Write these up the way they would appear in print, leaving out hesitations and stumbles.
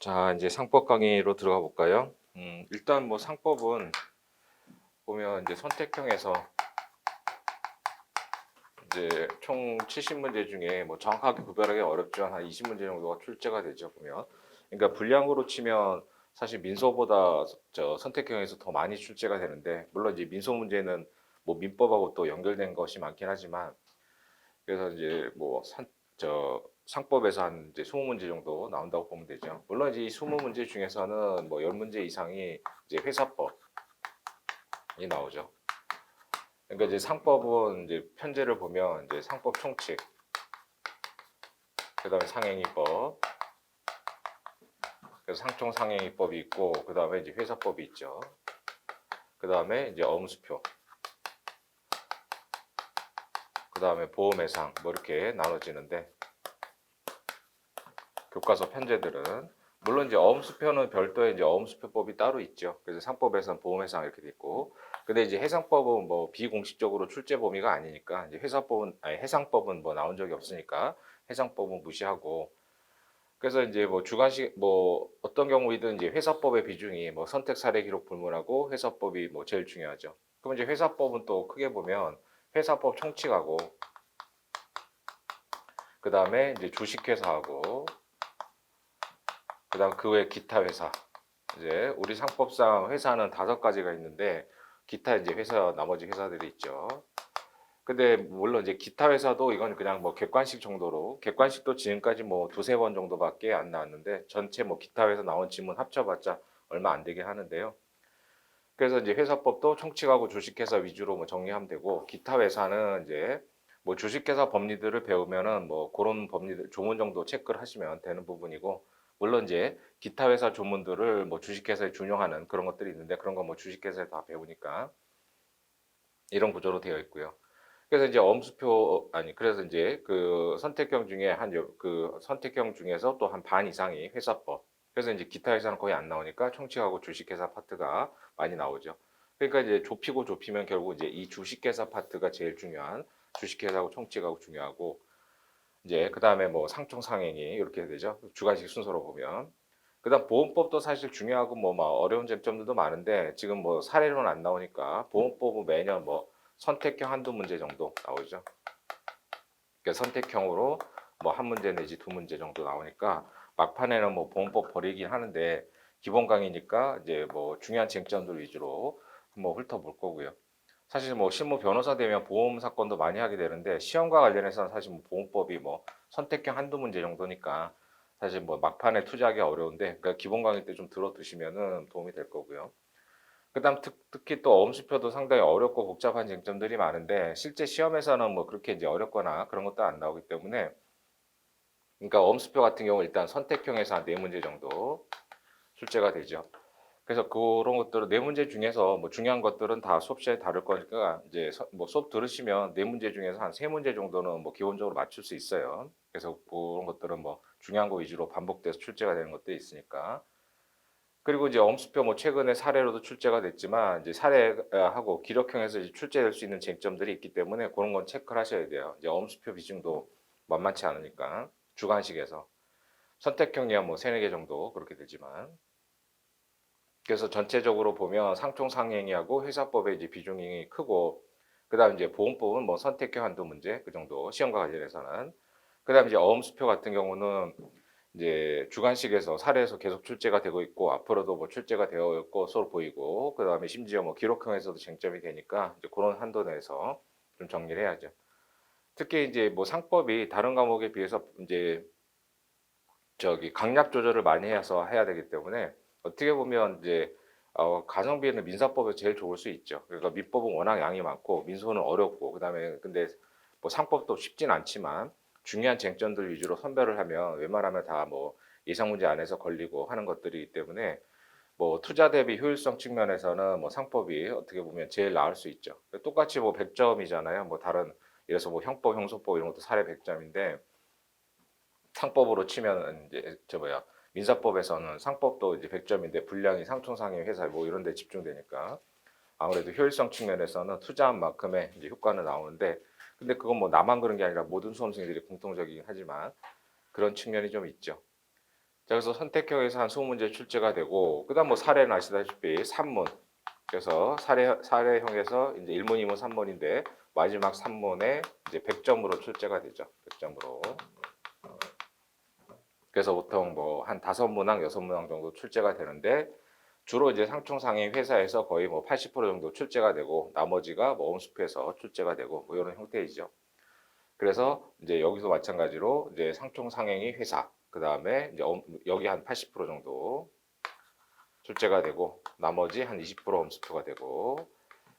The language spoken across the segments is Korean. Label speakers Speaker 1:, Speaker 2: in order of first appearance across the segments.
Speaker 1: 자, 이제 상법 강의로 들어가 볼까요? 일단 뭐 상법은 보면 이제 선택형에서 이제 총 70문제 중에 뭐 정확하게 구별하기 어렵지만 한 20문제 정도가 출제가 되죠, 보면. 그러니까 분량으로 치면 사실 민소보다 선택형에서 더 많이 출제가 되는데, 물론 이제 민소 문제는 뭐 민법하고 또 연결된 것이 많긴 하지만, 그래서 이제 뭐 상법에서 한 이제 20문제 정도 나온다고 보면 되죠. 물론 이제 이 20문제 중에서는 뭐 10문제 이상이 이제 회사법이 나오죠. 그러니까 이제 상법은 이제 편제를 보면 이제 상법 총칙, 그다음에 상행위법, 그래서 상총 상행위법이 있고, 그다음에 이제 회사법이 있죠. 그다음에 이제 엄수표, 그다음에 보험회상 뭐 이렇게 나눠지는데, 교과서 편제들은 물론 이제 어음수표는 별도의 이제 어음수표법이 따로 있죠. 그래서 상법에서는 보험회상 이렇게 돼 있고, 근데 이제 해상법은 뭐 비공식적으로 출제 범위가 아니니까 이제 회사법은 아니 해상법은 뭐 나온 적이 없으니까 해상법은 무시하고, 그래서 이제 뭐 주관식 뭐 어떤 경우이든 이제 회사법의 비중이 뭐 선택 사례 기록 불문하고 회사법이 뭐 제일 중요하죠. 그럼 이제 회사법은 또 크게 보면 회사법 총칙하고, 그 다음에 이제 주식회사하고, 그다음 그 외 기타 회사. 이제 우리 상법상 회사는 5가지가 있는데 기타 이제 회사 나머지 회사들이 있죠. 근데 물론 이제 기타 회사도 이건 그냥 뭐 객관식 정도로, 객관식도 지금까지 뭐 두세 번 정도밖에 안 나왔는데 전체 뭐 기타 회사 나온 지문 합쳐봤자 얼마 안 되게 하는데요. 그래서 이제 회사법도 총칙하고 주식회사 위주로 뭐 정리하면 되고, 기타 회사는 이제 뭐 주식회사 법리들을 배우면은 뭐 그런 법리들 조문 정도 체크를 하시면 되는 부분이고, 물론 이제 기타 회사 조문들을 뭐 주식회사에 준용하는 그런 것들이 있는데 그런 건 뭐 주식회사에 다 배우니까 이런 구조로 되어 있고요. 그래서 이제 엄수표 아니 그래서 이제 그 선택형 중에 그 선택형 중에서 또 한 반 이상이 회사법. 그래서 이제 기타 회사는 거의 안 나오니까 총칙하고 주식회사 파트가 많이 나오죠. 그러니까 이제 좁히고 좁히면 결국 이제 이 주식회사 파트가 제일 중요한, 주식회사하고 총칙하고 중요하고, 이제 그 다음에 뭐 상총 상행이 이렇게 되죠. 주관식 순서로 보면. 그다음 보험법도 사실 중요하고 뭐 막 어려운 쟁점들도 많은데 지금 뭐 사례로는 안 나오니까 보험법은 매년 뭐 선택형 한두 문제 정도 나오죠. 그러니까 선택형으로 뭐 한 문제 내지 두 문제 정도 나오니까 막판에는 뭐 보험법 버리긴 하는데 기본 강의니까 이제 뭐 중요한 쟁점들 위주로 한번 훑어볼 거고요. 사실 뭐 실무 변호사 되면 보험 사건도 많이 하게 되는데 시험과 관련해서는 사실 뭐 보험법이 뭐 선택형 한두 문제 정도니까 사실 뭐 막판에 투자하기 어려운데, 그러니까 기본 강의 때 좀 들어두시면은 도움이 될 거고요. 그다음 특히 또 엄수표도 상당히 어렵고 복잡한 쟁점들이 많은데 실제 시험에서는 뭐 그렇게 이제 어렵거나 그런 것도 안 나오기 때문에, 그러니까 엄수표 같은 경우 일단 선택형에서 한 4문제 정도 출제가 되죠. 그래서 그런 것들은 4문제 중에서 뭐 중요한 것들은 다 수업 시간에 다룰 거니까 이제 뭐 수업 들으시면 4문제 중에서 한 3문제 정도는 뭐 기본적으로 맞출 수 있어요. 그래서 그런 것들은 뭐 중요한 거 위주로 반복돼서 출제가 되는 것도 있으니까. 그리고 이제 엄수표 뭐 최근에 사례로도 출제가 됐지만 이제 사례하고 기록형에서 이제 출제될 수 있는 쟁점들이 있기 때문에 그런 건 체크를 하셔야 돼요. 이제 엄수표 비중도 만만치 않으니까 주관식에서 선택형이야 뭐 세네 개 정도 그렇게 되지만, 그래서 전체적으로 보면 상총 상행위하고 회사법의 이제 비중이 크고, 그다음 이제 보험법은 뭐 선택형 한두 문제 그 정도 시험과 관련해서는, 그다음 이제 어음수표 같은 경우는 이제 주관식에서 사례에서 계속 출제가 되고 있고 앞으로도 뭐 출제가 되어 있고 서로 보이고, 그다음에 심지어 뭐 기록형에서도 쟁점이 되니까 이제 그런 한도 내에서 좀 정리를 해야죠. 특히 이제 뭐 상법이 다른 과목에 비해서 이제 강약 조절을 많이 해서 해야 되기 때문에 어떻게 보면 이제 가성비는 민사법이 제일 좋을 수 있죠. 그러니까 민법은 워낙 양이 많고 민소는 어렵고, 그다음에 근데 뭐 상법도 쉽진 않지만 중요한 쟁점들 위주로 선별을 하면 웬만하면 다 뭐 예상 문제 안에서 걸리고 하는 것들이기 때문에 뭐 투자 대비 효율성 측면에서는 뭐 상법이 어떻게 보면 제일 나을 수 있죠. 똑같이 뭐 100점이잖아요. 뭐 다른, 예를 들어서 뭐 형법, 형소법 이런 것도 사례 100점인데 상법으로 치면 이제 민사법에서는 상법도 이제 100점인데 분량이 상총상해 회사 뭐 이런 데 집중되니까 아무래도 효율성 측면에서는 투자한 만큼의 이제 효과는 나오는데, 근데 그건 뭐 나만 그런 게 아니라 모든 수험생들이 공통적이긴 하지만 그런 측면이 좀 있죠. 자, 그래서 선택형에서 한 20문제 출제가 되고, 그다음 뭐 사례는 아시다시피 산문. 그래서 사례형에서 이제 1문, 2문, 3문인데 마지막 3문에 이제 100점으로 출제가 되죠. 100점으로. 그래서 보통 뭐 한 5문항, 6문항 정도 출제가 되는데 주로 이제 상총상인 회사에서 거의 뭐 80% 정도 출제가 되고 나머지가 뭐 엄수표에서 출제가 되고 뭐 이런 형태이죠. 그래서 이제 여기서 마찬가지로 이제 상총상행이 회사, 그 다음에 이제 여기 한 80% 정도 출제가 되고 나머지 한 20% 엄수표가 되고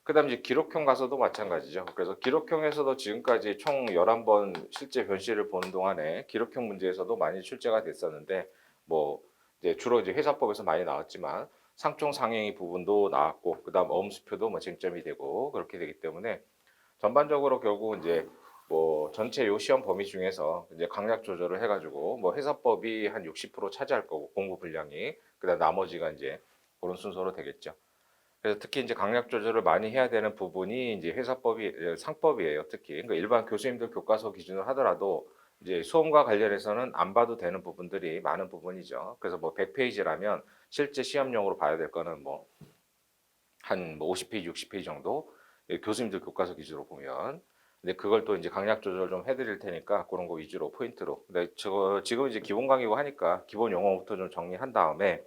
Speaker 1: 그다음에 이제 기록형 가서도 마찬가지죠. 그래서 기록형에서도 지금까지 총 11번 실제 변시를 보는 동안에 기록형 문제에서도 많이 출제가 됐었는데 뭐 이제 주로 이제 회사법에서 많이 나왔지만 상총 상행위 부분도 나왔고 그다음 엄수표도 뭐 쟁점이 되고 그렇게 되기 때문에 전반적으로 결국 이제 뭐 전체 요 시험 범위 중에서 이제 강약 조절을 해가지고 뭐 회사법이 한 60% 차지할 거고 공부 분량이 그다음 나머지가 이제 그런 순서로 되겠죠. 그래서 특히 이제 강약 조절을 많이 해야 되는 부분이 이제 회사법이 상법이에요. 특히 그러니까 일반 교수님들 교과서 기준으로 하더라도 이제 수험과 관련해서는 안 봐도 되는 부분들이 많은 부분이죠. 그래서 뭐 100페이지라면 실제 시험용으로 봐야 될 거는 뭐 한 뭐 50페이지, 60페이지 정도 교수님들 교과서 기준으로 보면 근데 그걸 또 이제 강약 조절 좀 해드릴 테니까 그런 거 위주로 포인트로. 근데 저 지금 이제 기본 강의고 하니까 기본 용어부터 좀 정리한 다음에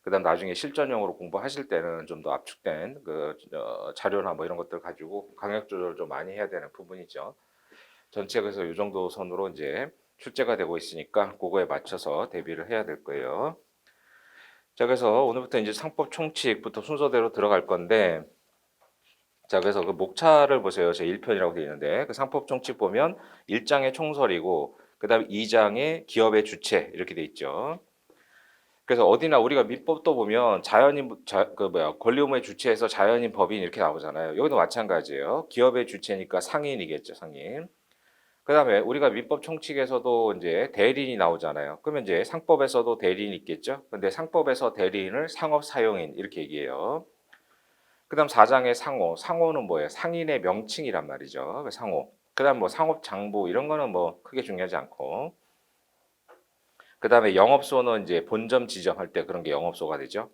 Speaker 1: 그다음 나중에 실전용으로 공부하실 때는 좀 더 압축된 그 자료나 뭐 이런 것들 가지고 강약 조절 좀 많이 해야 되는 부분이죠. 전체 그래서 이 정도 선으로 이제 출제가 되고 있으니까 그거에 맞춰서 대비를 해야 될 거예요. 자, 그래서 오늘부터 이제 상법 총칙부터 순서대로 들어갈 건데, 자, 그래서 그 목차를 보세요. 제 1편이라고 되어 있는데, 그 상법 총칙 보면 1장의 총설이고, 그 다음 2장의 기업의 주체, 이렇게 돼 있죠. 그래서 어디나 우리가 민법도 보면 그 뭐야, 권리 의무의 주체에서 자연인 법인 이렇게 나오잖아요. 여기도 마찬가지예요. 기업의 주체니까 상인이겠죠, 상인. 그다음에 우리가 민법 총칙에서도 이제 대리인이 나오잖아요. 그러면 이제 상법에서도 대리인이 있겠죠. 근데 상법에서 대리인을 상업 사용인 이렇게 얘기해요. 그다음 4장의 상호. 상호는 뭐예요? 상인의 명칭이란 말이죠. 그 상호. 그다음 뭐 상업 장부 이런 거는 뭐 크게 중요하지 않고. 그다음에 영업소는 이제 본점 지정할 때 그런 게 영업소가 되죠.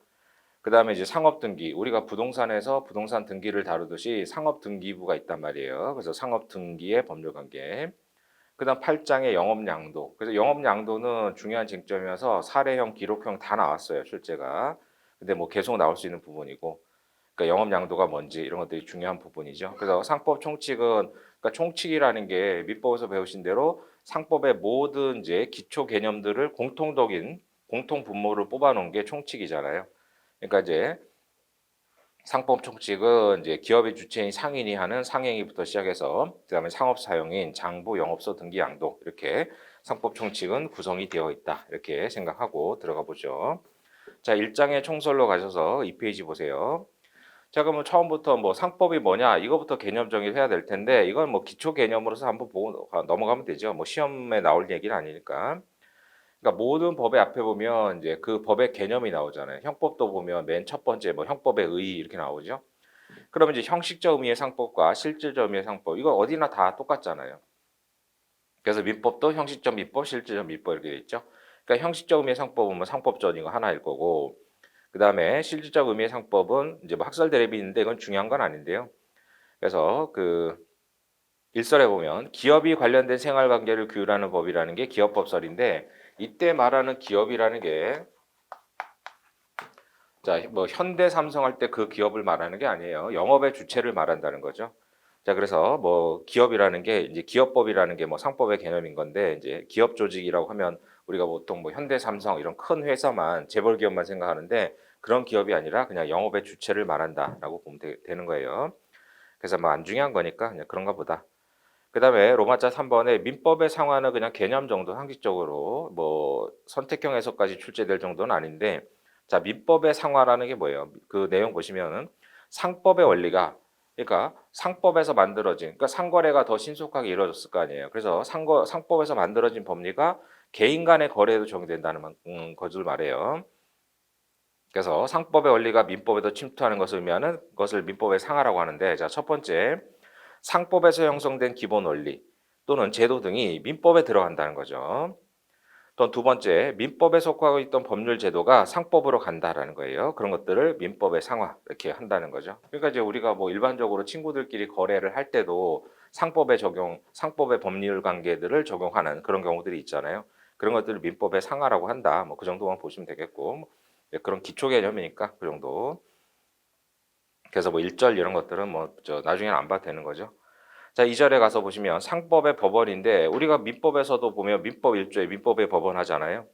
Speaker 1: 그다음에 이제 상업 등기. 우리가 부동산에서 부동산 등기를 다루듯이 상업 등기부가 있단 말이에요. 그래서 상업 등기의 법률 관계. 그다음 8장의 영업양도. 그래서 영업양도는 중요한 쟁점이어서 사례형, 기록형 다 나왔어요, 실제가. 근데 뭐 계속 나올 수 있는 부분이고. 그러니까 영업양도가 뭔지 이런 것들이 중요한 부분이죠. 그래서 상법 총칙은 그러니까 총칙이라는 게 민법에서 배우신 대로 상법의 모든 이제 기초 개념들을 공통적인 공통 분모를 뽑아 놓은 게 총칙이잖아요. 그러니까 이제 상법 총칙은 이제 기업의 주체인 상인이 하는 상행위부터 시작해서 그다음에 상업 사용인 장부, 영업소 등기 양도 이렇게 상법 총칙은 구성이 되어 있다. 이렇게 생각하고 들어가 보죠. 자, 1장의 총설로 가셔서 2페이지 보세요. 자, 그러면 처음부터 뭐 상법이 뭐냐 이거부터 개념 정의를 해야 될 텐데 이건 뭐 기초 개념으로서 한번 보고 넘어가면 되죠. 뭐 시험에 나올 얘기는 아니니까. 그러니까 모든 법의 앞에 보면 이제 그 법의 개념이 나오잖아요. 형법도 보면 맨 첫 번째 뭐 형법의 의 이렇게 나오죠. 그러면 이제 형식적 의미의 상법과 실질적 의미의 상법 이거 어디나 다 똑같잖아요. 그래서 민법도 형식적 민법, 실질적 민법 이렇게 돼 있죠. 그러니까 형식적 의미의 상법은 뭐 상법전 이거 하나일 거고 그다음에 실질적 의미의 상법은 이제 뭐 학설 대립이 있는데 이건 중요한 건 아닌데요. 그래서 그 일설에 보면 기업이 관련된 생활 관계를 규율하는 법이라는 게 기업법설인데 이때 말하는 기업이라는 게 자, 뭐 현대 삼성 할 때 그 기업을 말하는 게 아니에요. 영업의 주체를 말한다는 거죠. 자, 그래서 뭐 기업이라는 게 이제 기업법이라는 게 뭐 상법의 개념인 건데 이제 기업 조직이라고 하면 우리가 보통 뭐 현대 삼성 이런 큰 회사만 재벌 기업만 생각하는데 그런 기업이 아니라 그냥 영업의 주체를 말한다라고 보면 되는 거예요. 그래서 뭐 안 중요한 거니까 그냥 그런가 보다. 그다음에 로마자 3번에 민법의 상환은 그냥 개념 정도 상식적으로 뭐 선택형 해석까지 출제될 정도는 아닌데 자, 민법의 상화라는 게 뭐예요? 그 내용 보시면은 상법의 원리가 그러니까 상법에서 만들어진 그러니까 상거래가 더 신속하게 이루어졌을 거 아니에요. 그래서 상법에서 만들어진 법리가 개인 간의 거래에도 적용된다는 것을 말해요. 그래서 상법의 원리가 민법에도 침투하는 것을 의미하는 것을 민법의 상하라고 하는데 자, 첫 번째 상법에서 형성된 기본 원리 또는 제도 등이 민법에 들어간다는 거죠. 또 두 번째, 민법에 속하고 있던 법률 제도가 상법으로 간다라는 거예요. 그런 것들을 민법의 상화 이렇게 한다는 거죠. 그러니까 이제 우리가 뭐 일반적으로 친구들끼리 거래를 할 때도 상법의 법률 관계들을 적용하는 그런 경우들이 있잖아요. 그런 것들을 민법의 상하라고 한다. 뭐 그 정도만 보시면 되겠고, 네, 그런 기초 개념이니까 그 정도. 그래서 뭐 1절 이런 것들은 뭐 저 나중에는 안 봐도 되는 거죠. 자, 2절에 가서 보시면 상법의 법원인데 우리가 민법에서도 보면 민법 1조에 민법의 법원 하잖아요.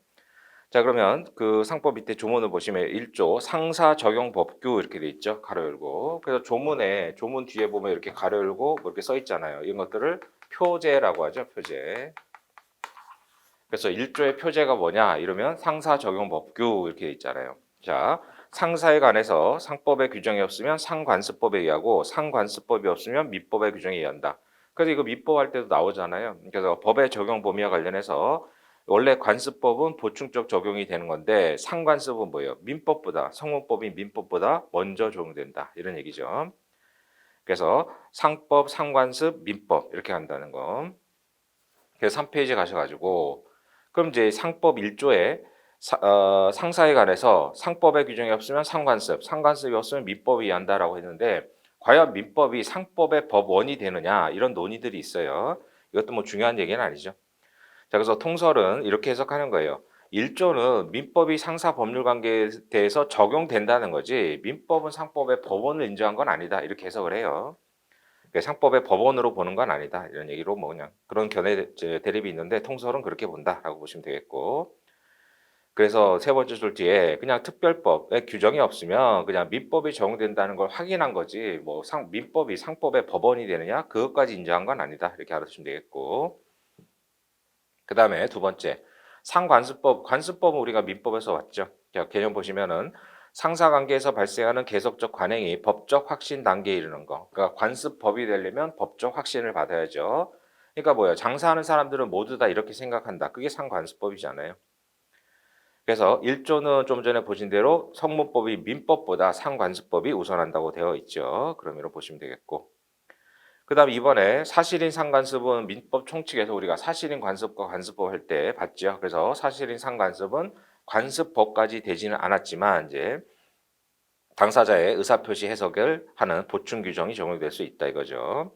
Speaker 1: 자, 그러면 그 상법 밑에 조문을 보시면 1조 상사 적용 법규 이렇게 돼 있죠. 가로 열고. 그래서 조문 뒤에 보면 이렇게 가로 열고 뭐 이렇게 써 있잖아요. 이런 것들을 표제라고 하죠. 표제. 그래서 1조의 표제가 뭐냐 이러면 상사 적용 법규 이렇게 돼 있잖아요. 자, 상사에 관해서 상법의 규정이 없으면 상관습법에 의하고 상관습법이 없으면 민법의 규정에 의한다. 그래서 이거 민법 할 때도 나오잖아요. 그래서 법의 적용 범위와 관련해서 원래 관습법은 보충적 적용이 되는 건데 상관습은 뭐예요? 성문법이 민법보다 먼저 적용된다. 이런 얘기죠. 그래서 상법, 상관습, 민법 이렇게 한다는 거. 그래서 3페이지 가셔가지고 그럼 이제 상법 1조에 상사에 관해서 상법의 규정이 없으면 상관습이 없으면 민법이 이한다라고 했는데 과연 민법이 상법의 법원이 되느냐 이런 논의들이 있어요. 이것도 뭐 중요한 얘기는 아니죠. 자, 그래서 통설은 이렇게 해석하는 거예요. 1조는 민법이 상사 법률 관계에 대해서 적용된다는 거지 민법은 상법의 법원을 인정한 건 아니다 이렇게 해석을 해요. 상법의 법원으로 보는 건 아니다 이런 얘기로 뭐 그냥 그런 대립이 있는데 통설은 그렇게 본다라고 보시면 되겠고, 그래서 세 번째 줄 뒤에 그냥 특별법의 규정이 없으면 그냥 민법이 적용된다는 걸 확인한 거지 뭐 민법이 상법의 법원이 되느냐 그것까지 인정한 건 아니다 이렇게 알아두시면 되겠고, 그 다음에 두 번째 관습법은 우리가 민법에서 왔죠. 자, 개념 보시면은 상사관계에서 발생하는 계속적 관행이 법적 확신 단계에 이르는 거. 그러니까 관습법이 되려면 법적 확신을 받아야죠. 그러니까 뭐예요? 장사하는 사람들은 모두 다 이렇게 생각한다. 그게 상관습법이잖아요. 그래서 1조는 좀 전에 보신 대로 성문법이 민법보다 상관습법이 우선한다고 되어 있죠. 그런 의미로 보시면 되겠고. 그다음 이번에 사실인 상관습은 민법 총칙에서 우리가 사실인 관습과 관습법 할 때 봤죠. 그래서 사실인 상관습은 관습법까지 되지는 않았지만 이제 당사자의 의사표시 해석을 하는 보충 규정이 적용될 수 있다 이거죠.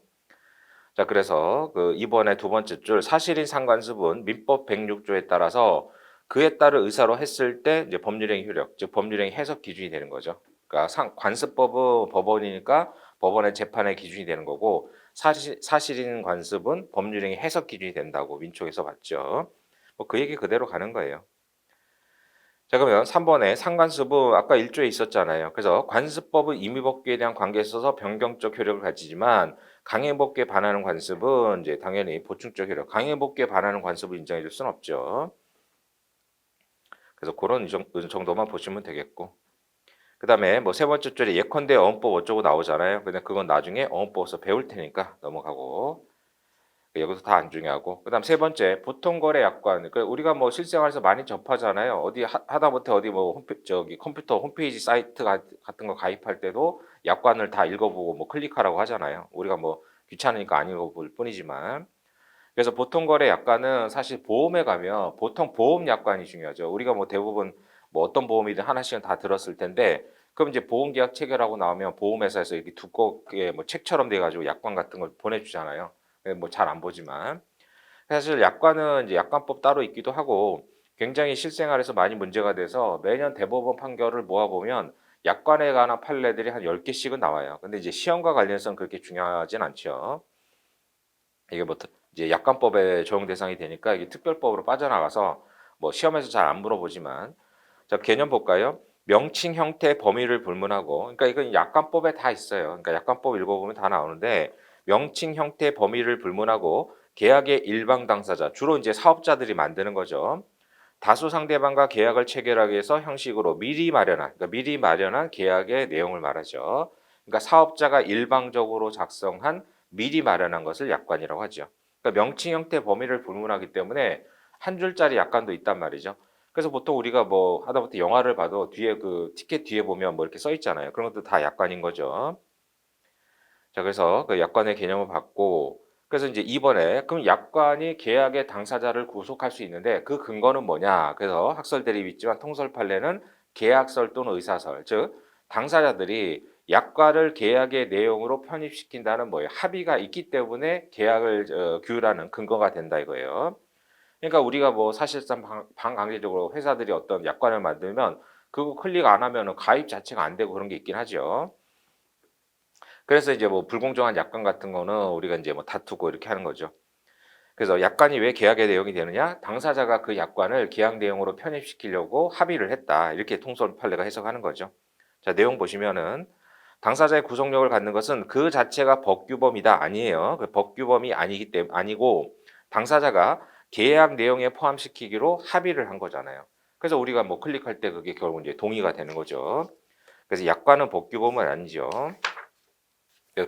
Speaker 1: 자, 그래서 그 이번에 두 번째 줄 사실인 상관습은 민법 106조에 따라서 그에 따른 의사로 했을 때 이제 법률행 효력, 즉 법률행 해석 기준이 되는 거죠. 그러니까 관습법은 법원이니까 법원의 재판의 기준이 되는 거고 사실인 관습은 법률행위 해석 기준이 된다고 민촉에서 봤죠. 뭐 그 얘기 그대로 가는 거예요. 자, 그러면 3번에 상관습은 아까 1조에 있었잖아요. 그래서 관습법은 임의법규에 대한 관계에 있어서 변경적 효력을 가지지만 강행법규에 반하는 관습은 이제 당연히 보충적 효력, 강행법규에 반하는 관습을 인정해 줄 수는 없죠. 그래서 그런 정도만 보시면 되겠고. 그 다음에 뭐 세 번째 줄에 예컨대 어원법 어쩌고 나오잖아요. 근데 그건 나중에 어원법에서 배울 테니까 넘어가고. 여기서 다 안 중요하고, 그다음 세 번째 보통거래 약관. 그 우리가 뭐 실생활에서 많이 접하잖아요. 어디 하다못해 어디 뭐 저기 컴퓨터 홈페이지 사이트 같은 거 가입할 때도 약관을 다 읽어보고 뭐 클릭하라고 하잖아요. 우리가 뭐 귀찮으니까 안 읽어볼 뿐이지만. 그래서 보통거래 약관은 사실 보험에 가면 보통 보험 약관이 중요하죠. 우리가 뭐 대부분 뭐 어떤 보험이든 하나씩은 다 들었을 텐데, 그럼 이제 보험계약 체결하고 나오면 보험회사에서 이렇게 두껍게 뭐 책처럼 돼가지고 약관 같은 걸 보내주잖아요. 뭐 잘 안 보지만 사실 약관은 이제 약관법 따로 있기도 하고 굉장히 실생활에서 많이 문제가 돼서 매년 대법원 판결을 모아보면 약관에 관한 판례들이 한 10개씩은 나와요. 근데 이제 시험과 관련해서는 그렇게 중요하진 않죠. 이게 뭐 이제 약관법에 적용 대상이 되니까 이게 특별법으로 빠져나가서 뭐 시험에서 잘 안 물어보지만, 자, 개념 볼까요? 명칭, 형태, 범위를 불문하고, 그러니까 이건 약관법에 다 있어요. 그러니까 약관법 읽어보면 다 나오는데 명칭, 형태, 범위를 불문하고 계약의 일방 당사자, 주로 이제 사업자들이 만드는 거죠. 다수 상대방과 계약을 체결하기 위해서 형식으로 미리 마련한 계약의 내용을 말하죠. 그러니까 사업자가 일방적으로 작성한 미리 마련한 것을 약관이라고 하죠. 그러니까 명칭, 형태, 범위를 불문하기 때문에 한 줄짜리 약관도 있단 말이죠. 그래서 보통 우리가 뭐 하다못해 영화를 봐도 뒤에 그 티켓 뒤에 보면 뭐 이렇게 써 있잖아요. 그런 것도 다 약관인 거죠. 자, 그래서 그 약관의 개념을 받고, 그래서 이제 2번에 그럼 약관이 계약의 당사자를 구속할 수 있는데 그 근거는 뭐냐? 그래서 학설 대립이 있지만 통설 판례는 계약설 또는 의사설, 즉 당사자들이 약관을 계약의 내용으로 편입시킨다는 뭐예요? 합의가 있기 때문에 계약을 규율하는 근거가 된다 이거예요. 그러니까 우리가 뭐 사실상 반강제적으로 회사들이 어떤 약관을 만들면 그거 클릭 안 하면은 가입 자체가 안 되고 그런 게 있긴 하죠. 그래서 이제 뭐 불공정한 약관 같은 거는 우리가 이제 뭐 다투고 이렇게 하는 거죠. 그래서 약관이 왜 계약의 내용이 되느냐? 당사자가 그 약관을 계약 내용으로 편입시키려고 합의를 했다. 이렇게 통설 판례가 해석하는 거죠. 자, 내용 보시면은 당사자의 구속력을 갖는 것은 그 자체가 법규범이다 아니에요. 그 법규범이 아니기 때문에 아니고 당사자가 계약 내용에 포함시키기로 합의를 한 거잖아요. 그래서 우리가 뭐 클릭할 때 그게 결국 이제 동의가 되는 거죠. 그래서 약관은 법규범은 아니죠.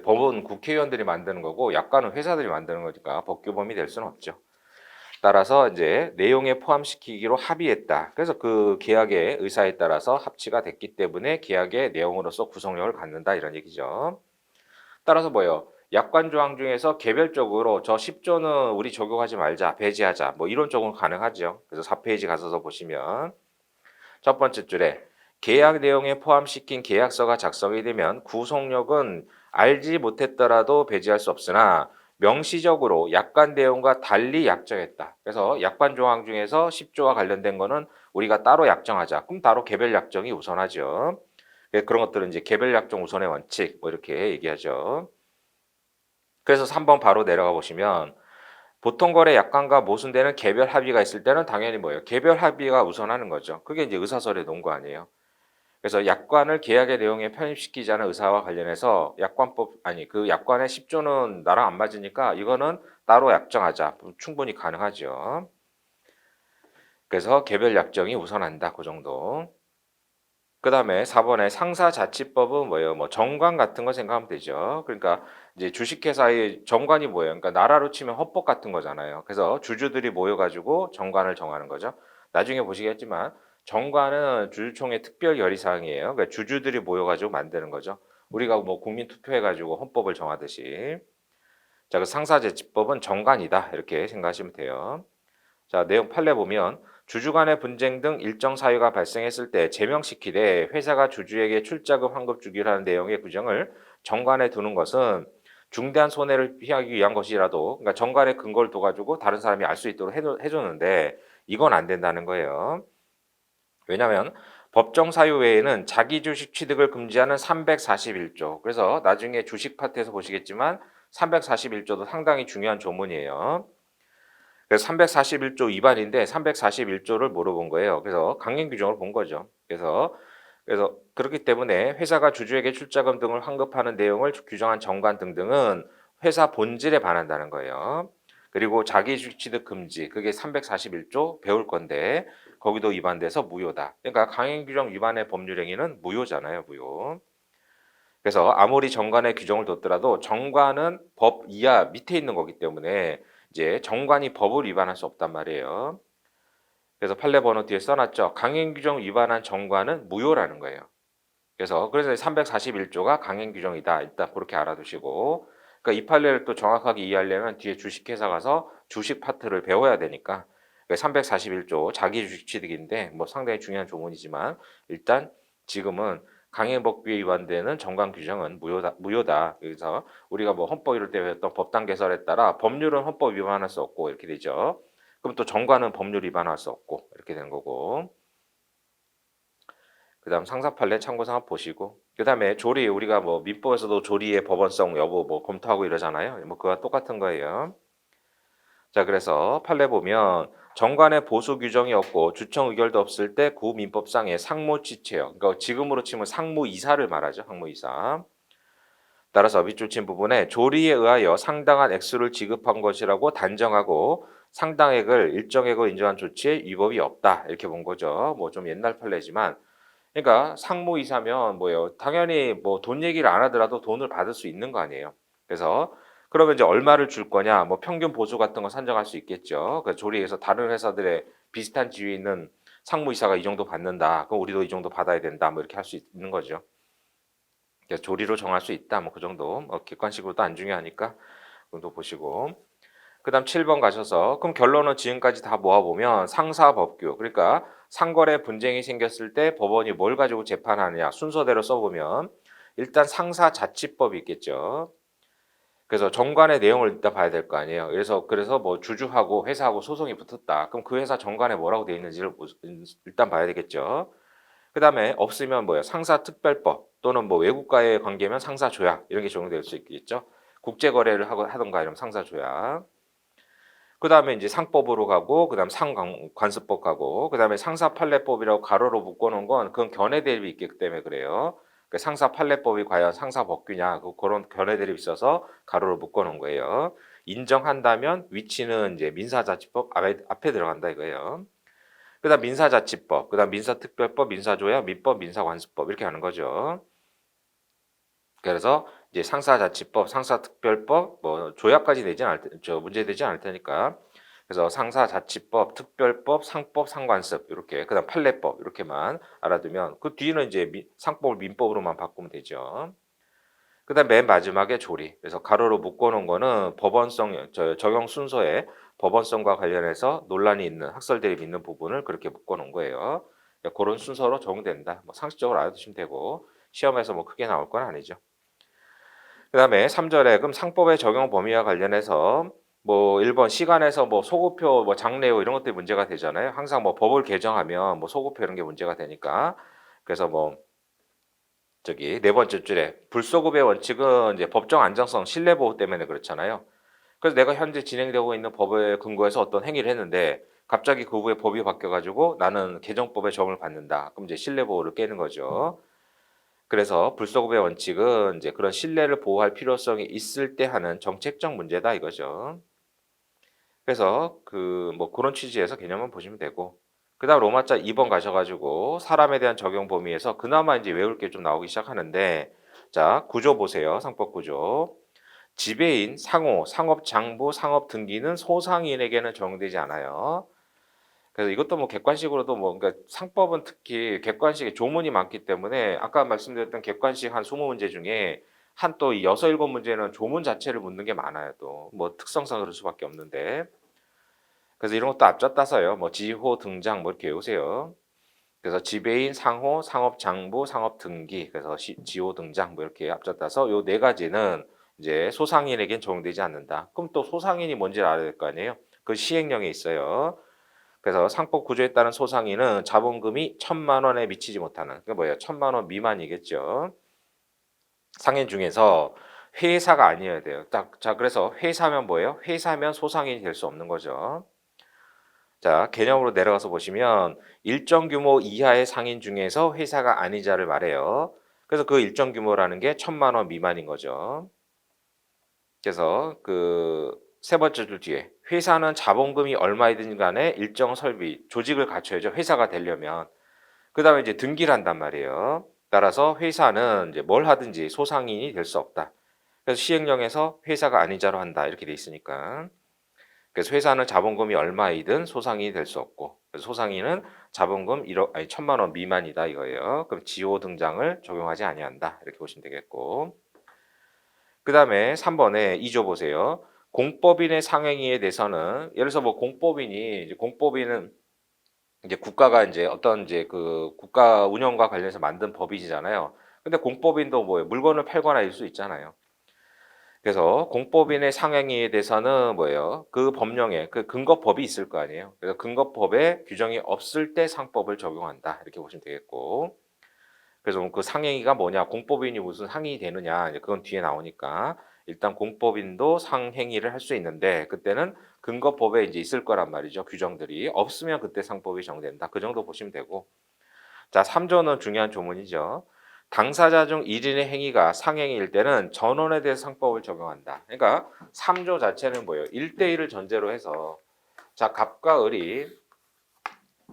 Speaker 1: 법은 국회의원들이 만드는 거고 약관은 회사들이 만드는 거니까 법규범이 될 수는 없죠. 따라서 이제 내용에 포함시키기로 합의했다. 그래서 그 계약의 의사에 따라서 합치가 됐기 때문에 계약의 내용으로서 구속력을 갖는다 이런 얘기죠. 따라서 뭐예요? 약관 조항 중에서 개별적으로 저 10조는 우리 적용하지 말자, 배제하자. 뭐 이런 쪽은 가능하죠. 그래서 4페이지 가셔서 보시면 첫 번째 줄에 계약 내용에 포함시킨 계약서가 작성이 되면 구속력은 알지 못했더라도 배제할 수 없으나 명시적으로 약관 내용과 달리 약정했다. 그래서 약관 조항 중에서 10조와 관련된 거는 우리가 따로 약정하자. 그럼 따로 개별 약정이 우선하죠. 그런 것들은 이제 개별 약정 우선의 원칙 뭐 이렇게 얘기하죠. 그래서 3번 바로 내려가 보시면 보통 거래 약관과 모순되는 개별 합의가 있을 때는 당연히 뭐예요? 개별 합의가 우선하는 거죠. 그게 이제 의사설의 논거 아니에요. 그래서 약관을 계약의 내용에 편입시키자는 의사와 관련해서 약관법 아니 그 약관의 10조는 나랑 안 맞으니까 이거는 따로 약정하자. 충분히 가능하죠. 그래서 개별 약정이 우선한다. 그 정도. 그다음에 4번에 상사자치법은 뭐예요? 뭐 정관 같은 거 생각하면 되죠. 그러니까 이제 주식회사의 정관이 뭐예요? 그러니까 나라로 치면 헌법 같은 거잖아요. 그래서 주주들이 모여 가지고 정관을 정하는 거죠. 나중에 보시겠지만 정관은 주주총회 특별 결의 사항이에요. 그러니까 주주들이 모여 가지고 만드는 거죠. 우리가 뭐 국민 투표해 가지고 헌법을 정하듯이. 자, 그 상사자치법은 정관이다. 이렇게 생각하시면 돼요. 자, 내용 판례 보면 주주 간의 분쟁 등 일정 사유가 발생했을 때 제명시키되 회사가 주주에게 출자금 환급 주기로 하는 내용의 규정을 정관에 두는 것은 중대한 손해를 피하기 위한 것이라도 그러니까 정관의 근거를 둬가지고 다른 사람이 알 수 있도록 해줬는데 이건 안 된다는 거예요. 왜냐하면 법정 사유 외에는 자기 주식 취득을 금지하는 341조 그래서 나중에 주식 파트에서 보시겠지만 341조도 상당히 중요한 조문이에요. 그래서 341조 위반인데 341조를 물어본 거예요. 그래서 강행 규정을 본 거죠. 그래서 그렇기 때문에 회사가 주주에게 출자금 등을 환급하는 내용을 규정한 정관 등등은 회사 본질에 반한다는 거예요. 그리고 자기주식 취득 금지 그게 341조 배울 건데 거기도 위반돼서 무효다. 그러니까 강행 규정 위반의 법률 행위는 무효잖아요, 무효. 그래서 아무리 정관의 규정을 뒀더라도 정관은 법 이하 밑에 있는 거기 때문에 이제 정관이 법을 위반할 수 없단 말이에요. 그래서 판례 번호 뒤에 써놨죠. 강행 규정 위반한 정관은 무효라는 거예요. 그래서 341조가 강행 규정이다. 일단 그렇게 알아두시고 그러니까 이 판례를 또 정확하게 이해하려면 뒤에 주식회사 가서 주식 파트를 배워야 되니까 341조 자기 주식 취득인데 뭐 상당히 중요한 조문이지만 일단 지금은 강행법규에 위반되는 정관 규정은 무효다. 그래서 우리가 뭐 헌법 이럴 때 배웠던 법당 개설에 따라 법률은 헌법 위반할 수 없고 이렇게 되죠. 그럼 또 정관은 법률 위반할 수 없고 이렇게 되는 거고. 그다음 상사 판례 참고사항 보시고 그다음에 조리 우리가 뭐 민법에서도 조리의 법원성 여부 뭐 검토하고 이러잖아요. 뭐 그와 똑같은 거예요. 자, 그래서 판례 보면 정관의 보수 규정이 없고 주청 의결도 없을 때 구민법상의 상무지체요. 그러니까 지금으로 치면 상무이사를 말하죠. 상무이사. 따라서 밑줄 친 부분에 조리에 의하여 상당한 액수를 지급한 것이라고 단정하고 상당액을 일정액으로 인정한 조치에 위법이 없다. 이렇게 본 거죠. 뭐 좀 옛날 판례지만 그러니까 상무이사면 뭐예요? 당연히 뭐 돈 얘기를 안 하더라도 돈을 받을 수 있는 거 아니에요. 그래서 그러면 이제 얼마를 줄 거냐? 뭐 평균 보수 같은 거 산정할 수 있겠죠. 그 조리에서 다른 회사들의 비슷한 지위에 있는 상무이사가 이 정도 받는다. 그럼 우리도 이 정도 받아야 된다. 뭐 이렇게 할 수 있는 거죠. 그래서 조리로 정할 수 있다. 뭐 그 정도. 객관식으로도 안 중요하니까 정도 보시고 그다음 7번 가셔서 그럼 결론은 지금까지 다 모아보면 상사법규 그러니까 상거래 분쟁이 생겼을 때 법원이 뭘 가지고 재판하느냐 순서대로 써보면 일단 상사자치법이 있겠죠. 그래서 정관의 내용을 일단 봐야 될 거 아니에요. 그래서 뭐 주주하고 회사하고 소송이 붙었다. 그럼 그 회사 정관에 뭐라고 돼 있는지를 일단 봐야 되겠죠. 그다음에 없으면 뭐예요? 상사특별법 또는 뭐 외국과의 관계면 상사조약 이런 게 적용될 수 있겠죠. 국제 거래를 하던가 이러면 상사조약. 그다음에 이제 상법으로 가고 그다음 상관습법 가고 그다음에 상사판례법이라고 가로로 묶어 놓은 건 그건 견해 대립이 있기 때문에 그래요. 그 상사판례법이 과연 상사법규냐 그런 견해 대립이 있어서 가로로 묶어 놓은 거예요. 인정한다면 위치는 이제 민사자치법 앞에 들어간다 이거예요. 그다음 민사자치법, 그다음 민사특별법, 민사조약, 민법, 민사관습법 이렇게 하는 거죠. 그래서 이제 상사자치법, 상사특별법, 뭐 조약까지 문제되지 않을 테니까. 그래서 상사자치법, 특별법, 상법, 상관습 이렇게 그다음 판례법 이렇게만 알아두면 그 뒤는 이제 상법을 민법으로만 바꾸면 되죠. 그다음 맨 마지막에 조리. 그래서 가로로 묶어놓은 거는 법원성 적용 순서에 법원성과 관련해서 논란이 있는 학설 대립 있는 부분을 그렇게 묶어놓은 거예요. 그런 순서로 적용된다. 뭐 상식적으로 알아두시면 되고 시험에서 뭐 크게 나올 건 아니죠. 그다음에 3절에 그럼 상법의 적용 범위와 관련해서 뭐 1번 시간에서 뭐 소급표 뭐 장래후 이런 것들이 문제가 되잖아요. 항상 뭐 법을 개정하면 뭐 소급표 이런 게 문제가 되니까. 그래서 뭐 저기 네 번째 줄에 불소급의 원칙은 이제 법정 안정성 신뢰 보호 때문에 그렇잖아요. 그래서 내가 현재 진행되고 있는 법에 근거해서 어떤 행위를 했는데 갑자기 그 후에 법이 바뀌어 가지고 나는 개정법에 적용을 받는다. 그럼 이제 신뢰 보호를 깨는 거죠. 그래서 불소급의 원칙은 이제 그런 신뢰를 보호할 필요성이 있을 때 하는 정책적 문제다 이거죠. 그래서 그 뭐 그런 취지에서 개념만 보시면 되고 그다음 로마자 2번 가셔 가지고 사람에 대한 적용 범위에서 그나마 이제 외울 게 좀 나오기 시작하는데 자, 구조 보세요. 상법 구조. 지배인, 상호, 상업장부, 상업등기는 소상인에게는 적용되지 않아요. 그래서 이것도 뭐 객관식으로도 뭐 그러니까 상법은 특히 객관식에 조문이 많기 때문에 아까 말씀드렸던 객관식 한 20문제 중에 한 또 6, 7문제는 조문 자체를 묻는 게 많아요 또. 뭐 특성상 그럴 수밖에 없는데. 그래서 이런 것도 앞졌다서요. 뭐 지호 등장 뭐 이렇게 외우세요. 그래서 지배인, 상호, 상업장부, 상업등기, 그래서 지호 등장 뭐 이렇게 앞졌다서 요 네 가지는 이제 소상인에겐 적용되지 않는다. 그럼 또 소상인이 뭔지 알아야 될 거 아니에요? 그 시행령에 있어요. 그래서 상법 구조에 따른 소상인은 자본금이 1,000만 원에 미치지 못하는 그 뭐예요? 1,000만 원 미만이겠죠. 상인 중에서 회사가 아니어야 돼요. 딱 자 그래서 회사면 뭐예요? 회사면 소상인이 될 수 없는 거죠. 자, 개념으로 내려가서 보시면 일정 규모 이하의 상인 중에서 회사가 아닌 자를 말해요. 그래서 그 일정 규모라는 게 1,000만 원 미만인 거죠. 그래서 그 세 번째 줄 뒤에 회사는 자본금이 얼마이든 간에 일정 설비, 조직을 갖춰야죠. 회사가 되려면. 그다음에 이제 등기를 한단 말이에요. 따라서 회사는 이제 뭘 하든지 소상인이 될 수 없다. 그래서 시행령에서 회사가 아닌 자로 한다. 이렇게 돼 있으니까. 그래서 회사는 자본금이 얼마이든 소상인이 될 수 없고 그래서 소상인은 자본금 1억 아니 1,000만 원 미만이다 이거예요. 그럼 지호 등장을 적용하지 아니한다. 이렇게 보시면 되겠고. 그다음에 3번에 2조 보세요. 공법인의 상행위에 대해서는 예를 들어서 뭐 공법인은 이제 국가가 이제 어떤 이제 그 국가 운영과 관련해서 만든 법이잖아요. 근데 공법인도 뭐예요? 물건을 팔거나 일 수 있잖아요. 그래서 공법인의 상행위에 대해서는 뭐예요? 그 법령에 그 근거법이 있을 거 아니에요. 그래서 근거법에 규정이 없을 때 상법을 적용한다. 이렇게 보시면 되겠고. 그래서 그 상행위가 뭐냐? 공법인이 무슨 상행위 되느냐? 이제 그건 뒤에 나오니까 일단 공법인도 상행위를 할 수 있는데 그때는 근거법에 이제 있을 거란 말이죠. 규정들이 없으면 그때 상법이 적용된다. 그 정도 보시면 되고. 자, 3조는 중요한 조문이죠. 당사자 중 1인의 행위가 상행일 때는 전원에 대해 상법을 적용한다. 그러니까 3조 자체는 뭐예요? 1대1을 전제로 해서 자, 갑과 을이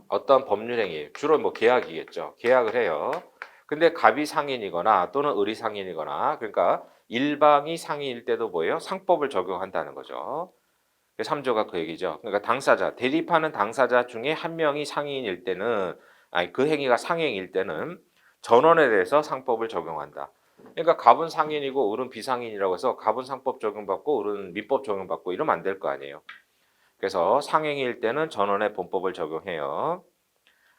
Speaker 1: 어떤 법률 행위, 주로 뭐 계약이겠죠. 계약을 해요. 근데 갑이 상인이거나 또는 을이 상인이거나 그러니까 일방이 상인일 때도 뭐예요? 상법을 적용한다는 거죠. 3조가 그 얘기죠. 그러니까 당사자, 대립하는 당사자 중에 한 명이 상인일 때는 아니 그 행위가 상행일 때는 전원에 대해서 상법을 적용한다. 그러니까 갑은 상인이고 을은 비상인이라고 해서 갑은 상법 적용받고 을은 민법 적용받고 이러면 안 될 거 아니에요. 그래서 상행일 때는 전원의 본법을 적용해요.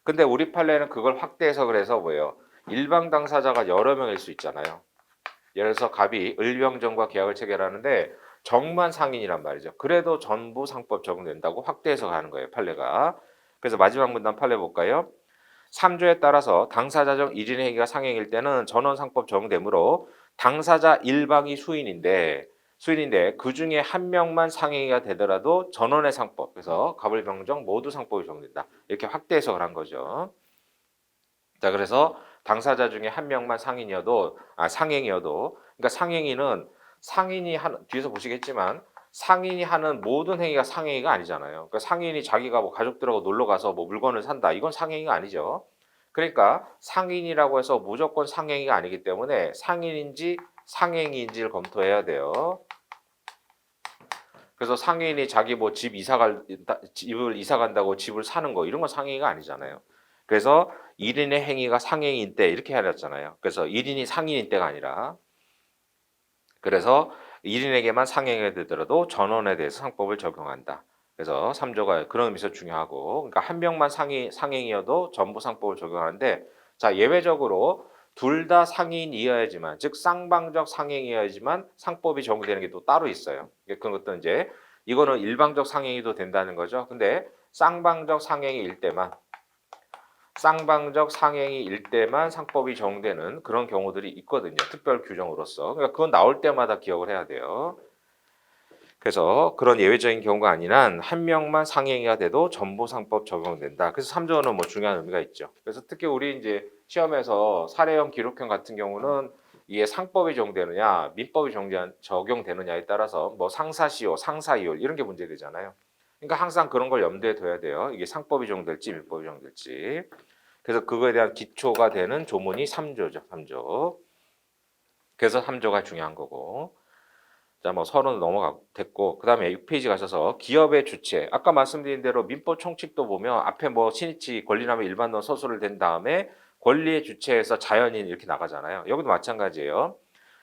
Speaker 1: 근데 우리 판례는 그걸 확대해서 그래서 뭐예요? 일방 당사자가 여러 명일 수 있잖아요. 예를 들어서 갑이 을병정과 계약을 체결하는데 정만 상인이란 말이죠. 그래도 전부 상법 적용된다고 확대해서 가는 거예요, 판례가. 그래서 마지막 문단 판례 볼까요? 3조에 따라서 당사자 중 1인의 행위가 상행일 때는 전원상법 적용되므로 당사자 일방이 수인인데 그 중에 한 명만 상행위가 되더라도 전원의 상법, 그래서 갑을병정 모두 상법이 적용된다. 이렇게 확대 해석을 한 거죠. 자, 그래서 당사자 중에 한 명만 상행이어도, 그러니까 상행위는 상인이 하는, 뒤에서 보시겠지만 상인이 하는 모든 행위가 상행위가 아니잖아요. 그러니까 상인이 자기가 뭐 가족들하고 놀러 가서 뭐 물건을 산다, 이건 상행위가 아니죠. 그러니까 상인이라고 해서 무조건 상행위가 아니기 때문에 상인인지 상행위인지를 검토해야 돼요. 그래서 상인이 자기 뭐 집을 이사 간다고 집을 사는 거 이런 건 상행위가 아니잖아요. 그래서 1인의 행위가 상행인 때 이렇게 해놨잖아요. 그래서 1인이 상인인 때가 아니라, 그래서 1인에게만 상행이 되더라도 전원에 대해서 상법을 적용한다. 그래서 3조가 그런 의미에서 중요하고, 그러니까 한 명만 상행이어도 전부 상법을 적용하는데, 자, 예외적으로 둘 다 상인이어야지만, 즉 쌍방적 상행이어야지만 상법이 적용되는 게 또 따로 있어요. 그런 것도 이제 이거는 일방적 상행이도 된다는 거죠. 근데 쌍방적 상행위일 때만 상법이 적용되는 그런 경우들이 있거든요. 특별 규정으로서. 그러니까 그건 나올 때마다 기억을 해야 돼요. 그래서 그런 예외적인 경우가 아닌 한 한 명만 상행위가 돼도 전부 상법 적용된다. 그래서 3조는 뭐 중요한 의미가 있죠. 그래서 특히 우리 이제 시험에서 사례형 기록형 같은 경우는 이게 상법이 적용되느냐, 민법이 적용되느냐에 따라서 뭐 상사시효, 상사이율 이런 게 문제되잖아요. 그러니까 항상 그런 걸 염두에 둬야 돼요. 이게 상법이 적용될지 민법이 적용될지. 그래서 그거에 대한 기초가 되는 조문이 3조죠. 3조. 그래서 3조가 중요한 거고. 자, 뭐 서론 됐고, 그다음에 6페이지 가셔서 기업의 주체. 아까 말씀드린 대로 민법 총칙도 보면 앞에 뭐 신이치 권리남용 일반론 서술을 댄 다음에 권리의 주체에서 자연인 이렇게 나가잖아요. 여기도 마찬가지예요.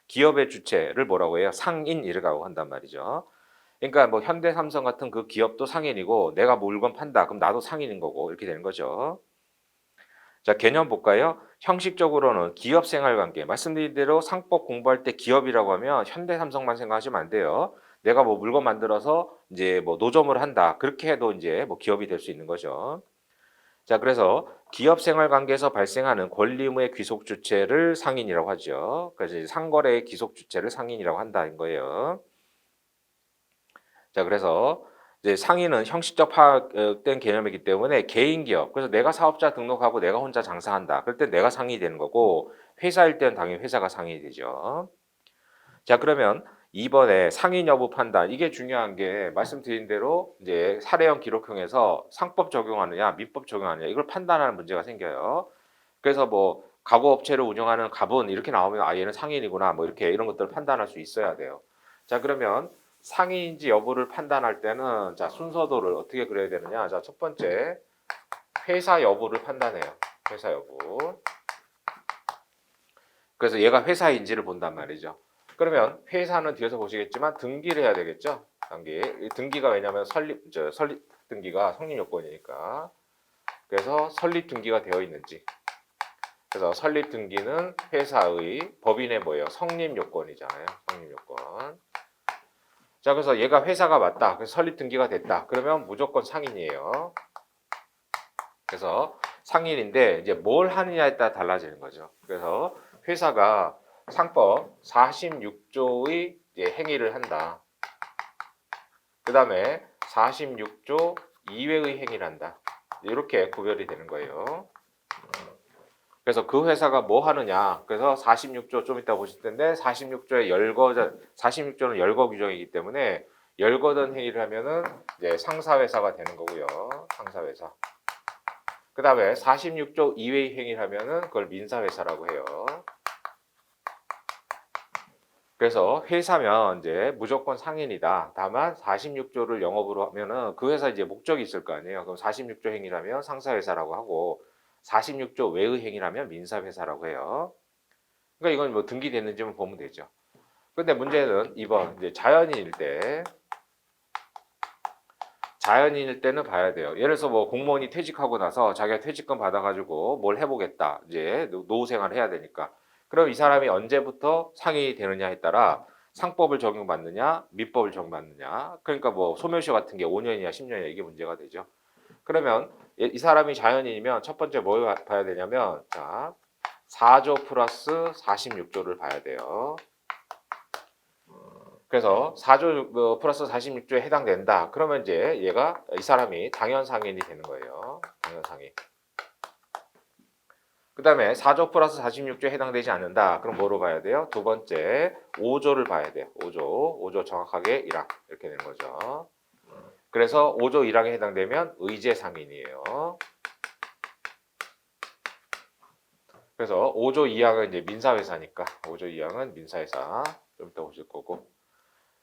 Speaker 1: 기업의 주체를 뭐라고 해요? 상인이라고 한단 말이죠. 그러니까 뭐 현대삼성 같은 그 기업도 상인이고 내가 물건 판다. 그럼 나도 상인인 거고 이렇게 되는 거죠. 자, 개념 볼까요? 형식적으로는 기업 생활 관계. 말씀드린 대로 상법 공부할 때 기업이라고 하면 현대삼성만 생각하시면 안 돼요. 내가 뭐 물건 만들어서 이제 뭐 노점을 한다. 그렇게 해도 이제 뭐 기업이 될 수 있는 거죠. 자, 그래서 기업 생활 관계에서 발생하는 권리 의무의 귀속 주체를 상인이라고 하죠. 그래서 이제 상거래의 귀속 주체를 상인이라고 한다는 거예요. 자, 그래서 이제 상인은 형식적 파악된 개념이기 때문에 개인 기업, 그래서 내가 사업자 등록하고 내가 혼자 장사한다. 그럴 때 내가 상인이 되는 거고, 회사일 때는 당연히 회사가 상인이 되죠. 자, 그러면 이번에 상인 여부 판단, 이게 중요한 게 말씀드린 대로 이제 사례형 기록형에서 상법 적용하느냐, 민법 적용하느냐 이걸 판단하는 문제가 생겨요. 그래서 뭐 가구업체를 운영하는 갑은 이렇게 나오면 아, 얘는 상인이구나, 뭐 이렇게 이런 것들을 판단할 수 있어야 돼요. 자, 그러면 상인인지 여부를 판단할 때는 자, 순서도를 어떻게 그려야 되느냐? 자, 첫 번째 회사 여부를 판단해요. 회사 여부. 그래서 얘가 회사인지를 본단 말이죠. 그러면 회사는 뒤에서 보시겠지만 등기를 해야 되겠죠? 등기가 왜냐하면 설립 등기가 성립 요건이니까. 그래서 설립 등기가 되어 있는지. 그래서 설립 등기는 회사의 법인의 뭐예요? 성립 요건이잖아요. 성립 요건. 자, 그래서 얘가 회사가 맞다. 그래서 설립 등기가 됐다. 그러면 무조건 상인이에요. 그래서 상인인데 이제 뭘 하느냐에 따라 달라지는 거죠. 그래서 회사가 상법 46조의 행위를 한다. 그 다음에 46조 이외의 행위를 한다. 이렇게 구별이 되는 거예요. 그래서 그 회사가 뭐 하느냐. 그래서 46조 좀 이따 보실 텐데 46조는 열거 규정이기 때문에 열거던 행위를 하면은 이제 상사회사가 되는 거고요. 상사회사. 그 다음에 46조 이외의 행위를 하면은 그걸 민사회사라고 해요. 그래서 회사면 이제 무조건 상인이다. 다만 46조를 영업으로 하면은 그 회사 이제 목적이 있을 거 아니에요. 그럼 46조 행위라면 상사회사라고 하고 46조 외의 행위라면 민사회사라고 해요. 그러니까 이건 뭐 등기됐는지만 보면 되죠. 근데 문제는 2번 이제 자연인일 때는 봐야 돼요. 예를 들어서 뭐 공무원이 퇴직하고 나서 자기가 퇴직금 받아가지고 뭘 해보겠다. 이제 노후 생활을 해야 되니까. 그럼 이 사람이 언제부터 상인이 되느냐에 따라 상법을 적용받느냐, 민법을 적용받느냐. 그러니까 뭐 소멸시 같은 게 5년이냐 10년이냐 이게 문제가 되죠. 그러면 이 사람이 자연인이면 첫 번째 뭘 봐야 되냐면 자 4조 플러스 46조를 봐야 돼요. 그래서 4조 플러스 46조에 해당된다. 그러면 이제 얘가 이 사람이 당연상인이 되는 거예요. 당연상인. 그 다음에 4조 플러스 46조에 해당되지 않는다. 그럼 뭐로 봐야 돼요? 두 번째 5조를 봐야 돼요. 5조 정확하게 1항 이렇게 되는 거죠. 그래서 5조 1항에 해당되면 의제상인이에요. 그래서 5조 2항은 이제 민사회사니까 5조 2항은 민사회사 좀 이따 보실 거고.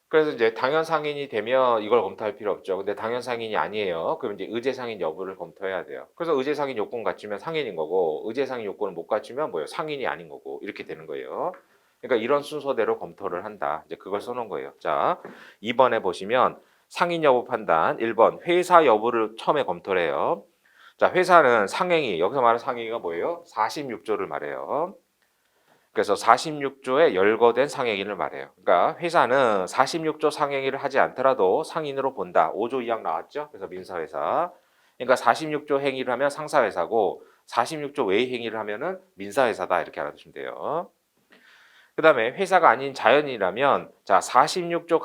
Speaker 1: 그래서 이제 당연상인이 되면 이걸 검토할 필요 없죠. 근데 당연상인이 아니에요. 그럼 이제 의제상인 여부를 검토해야 돼요. 그래서 의제상인 요건 갖추면 상인인 거고 의제상인 요건을 못 갖추면 뭐예요? 상인이 아닌 거고 이렇게 되는 거예요. 그러니까 이런 순서대로 검토를 한다. 이제 그걸 써놓은 거예요. 자, 2번에 보시면 상인 여부 판단 1번 회사 여부를 처음에 검토를 해요. 자, 회사는 상행위, 여기서 말하는 상행위가 뭐예요? 46조를 말해요. 그래서 46조에 열거된 상행위를 말해요. 그러니까 회사는 46조 상행위를 하지 않더라도 상인으로 본다. 5조 2항 나왔죠? 그래서 민사회사. 그러니까 46조 행위를 하면 상사회사고 46조 외의 행위를 하면은 민사회사다. 이렇게 알아두시면 돼요. 그 다음에 회사가 아닌 자연이라면 자 46조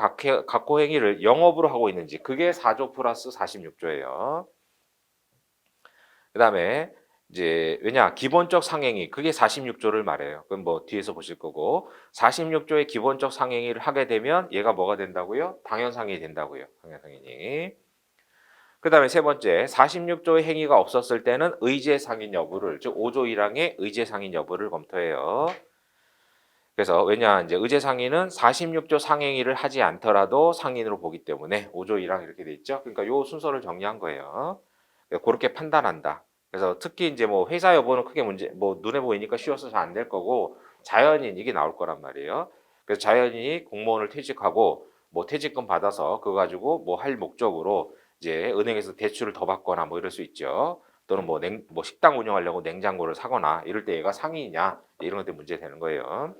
Speaker 1: 각호 행위를 영업으로 하고 있는지 그게 4조 플러스 46조예요. 그 다음에 이제 왜냐 기본적 상행위 그게 46조를 말해요. 그럼 뭐 뒤에서 보실 거고 46조의 기본적 상행위를 하게 되면 얘가 뭐가 된다고요? 당연상인이 된다고요. 당연상인이. 그 다음에 세 번째 46조의 행위가 없었을 때는 의제상인 여부를 즉 5조 1항의 의제상인 여부를 검토해요. 그래서 왜냐 이제 의제상인은 46조 상행위를 하지 않더라도 상인으로 보기 때문에 5조 1항 이렇게 돼 있죠. 그러니까 요 순서를 정리한 거예요. 그렇게 판단한다. 그래서 특히 이제 뭐 회사 여부는 크게 문제 뭐 눈에 보이니까 쉬워서 잘 안 될 거고 자연인 이게 나올 거란 말이에요. 그래서 자연인이 공무원을 퇴직하고 뭐 퇴직금 받아서 그거 가지고 뭐 할 목적으로 이제 은행에서 대출을 더 받거나 뭐 이럴 수 있죠. 또는 뭐 식당 운영하려고 냉장고를 사거나 이럴 때 얘가 상인이냐 이런 것들 문제 되는 거예요.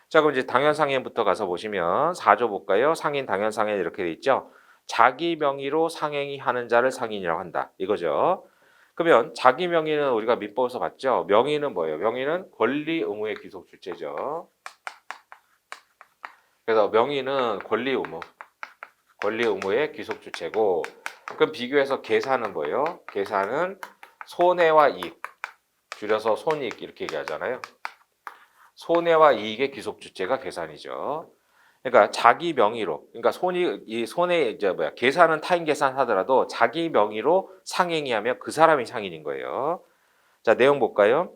Speaker 1: 자, 그럼 이제 당연상인부터 가서 보시면 4조 볼까요? 상인 당연상인 이렇게 돼 있죠. 자기 명의로 상행위 하는 자를 상인이라고 한다. 이거죠. 그러면 자기 명의는 우리가 민법에서 봤죠. 명의는 뭐예요? 명의는 권리 의무의 귀속 주체죠. 그래서 명의는 권리 의무의 귀속 주체고 그럼 비교해서 계산은 뭐예요? 계산은 손해와 이익, 줄여서 손익 이렇게 얘기하잖아요. 손해와 이익의 귀속 주체가 계산이죠. 그러니까 자기 명의로, 그러니까 손해 이제 계산은 타인 계산하더라도 자기 명의로 상행위 하면 그 사람이 상인인 거예요. 자, 내용 볼까요?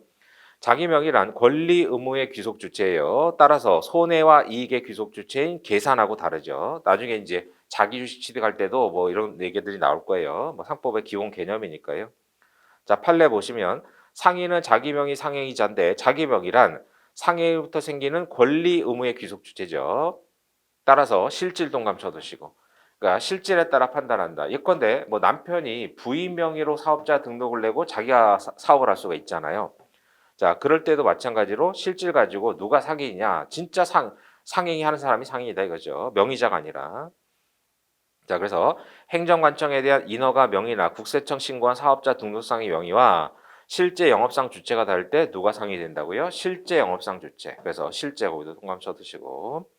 Speaker 1: 자기 명의란 권리 의무의 귀속 주체예요. 따라서 손해와 이익의 귀속 주체인 계산하고 다르죠. 나중에 이제 자기 주식 취득할 때도 뭐 이런 얘기들이 나올 거예요. 뭐 상법의 기본 개념이니까요. 자, 판례 보시면 상인은 자기 명의 상행위자인데 자기 명의란 상행위부터 생기는 권리 의무의 귀속 주체죠. 따라서 실질 동감 쳐두시고 그러니까 실질에 따라 판단한다. 예컨대 뭐 남편이 부인 명의로 사업자 등록을 내고 자기가 사업을 할 수가 있잖아요. 자, 그럴 때도 마찬가지로 실질 가지고 누가 상인이냐 진짜 상행위 하는 사람이 상인이다 이거죠. 명의자가 아니라. 자, 그래서 행정관청에 대한 인허가 명의나 국세청 신고한 사업자 등록상의 명의와 실제 영업상 주체가 다를 때 누가 상인이 된다고요? 실제 영업상 주체. 그래서 실제 거기도 동감 쳐두시고.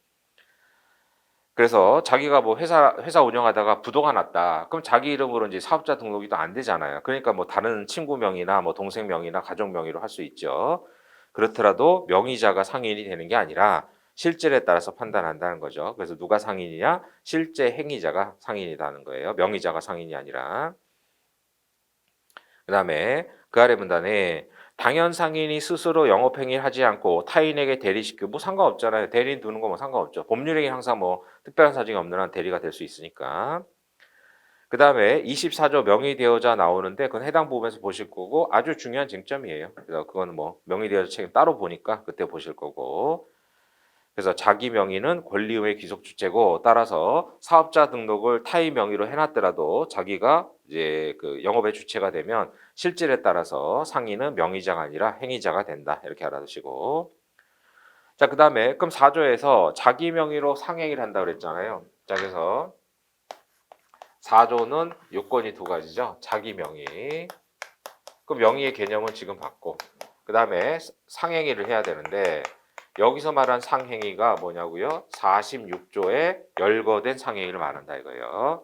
Speaker 1: 그래서 자기가 뭐 회사 운영하다가 부도가 났다. 그럼 자기 이름으로 이제 사업자 등록이 또 안 되잖아요. 그러니까 뭐 다른 친구 명의나 뭐 동생 명의나 가족 명의로 할 수 있죠. 그렇더라도 명의자가 상인이 되는 게 아니라 실질에 따라서 판단한다는 거죠. 그래서 누가 상인이냐? 실제 행위자가 상인이라는 거예요. 명의자가 상인이 아니라. 그다음에 그 아래 문단에 당연 상인이 스스로 영업 행위를 하지 않고 타인에게 대리시켜 뭐 상관없잖아요. 대리인 두는 거 뭐 상관없죠. 법률행위 항상 뭐 특별한 사정이 없는 한 대리가 될 수 있으니까. 그 다음에 24조 명의대여자 나오는데 그건 해당 부분에서 보실 거고 아주 중요한 쟁점이에요. 그래서 그거는 뭐 명의대여자 책임 따로 보니까 그때 보실 거고. 그래서 자기 명의는 권리의무의 귀속 주체고 따라서 사업자 등록을 타의 명의로 해놨더라도 자기가 이제 그 영업의 주체가 되면 실질에 따라서 상인은 명의자가 아니라 행위자가 된다. 이렇게 알아두시고. 자, 그다음에 그럼 4조에서 자기 명의로 상행위를 한다 그랬잖아요. 자, 그래서 4조는 요건이 두 가지죠. 자기 명의. 그 명의의 개념은 지금 봤고. 그다음에 상행위를 해야 되는데 여기서 말한 상행위가 뭐냐고요? 46조에 열거된 상행위를 말한다 이거예요.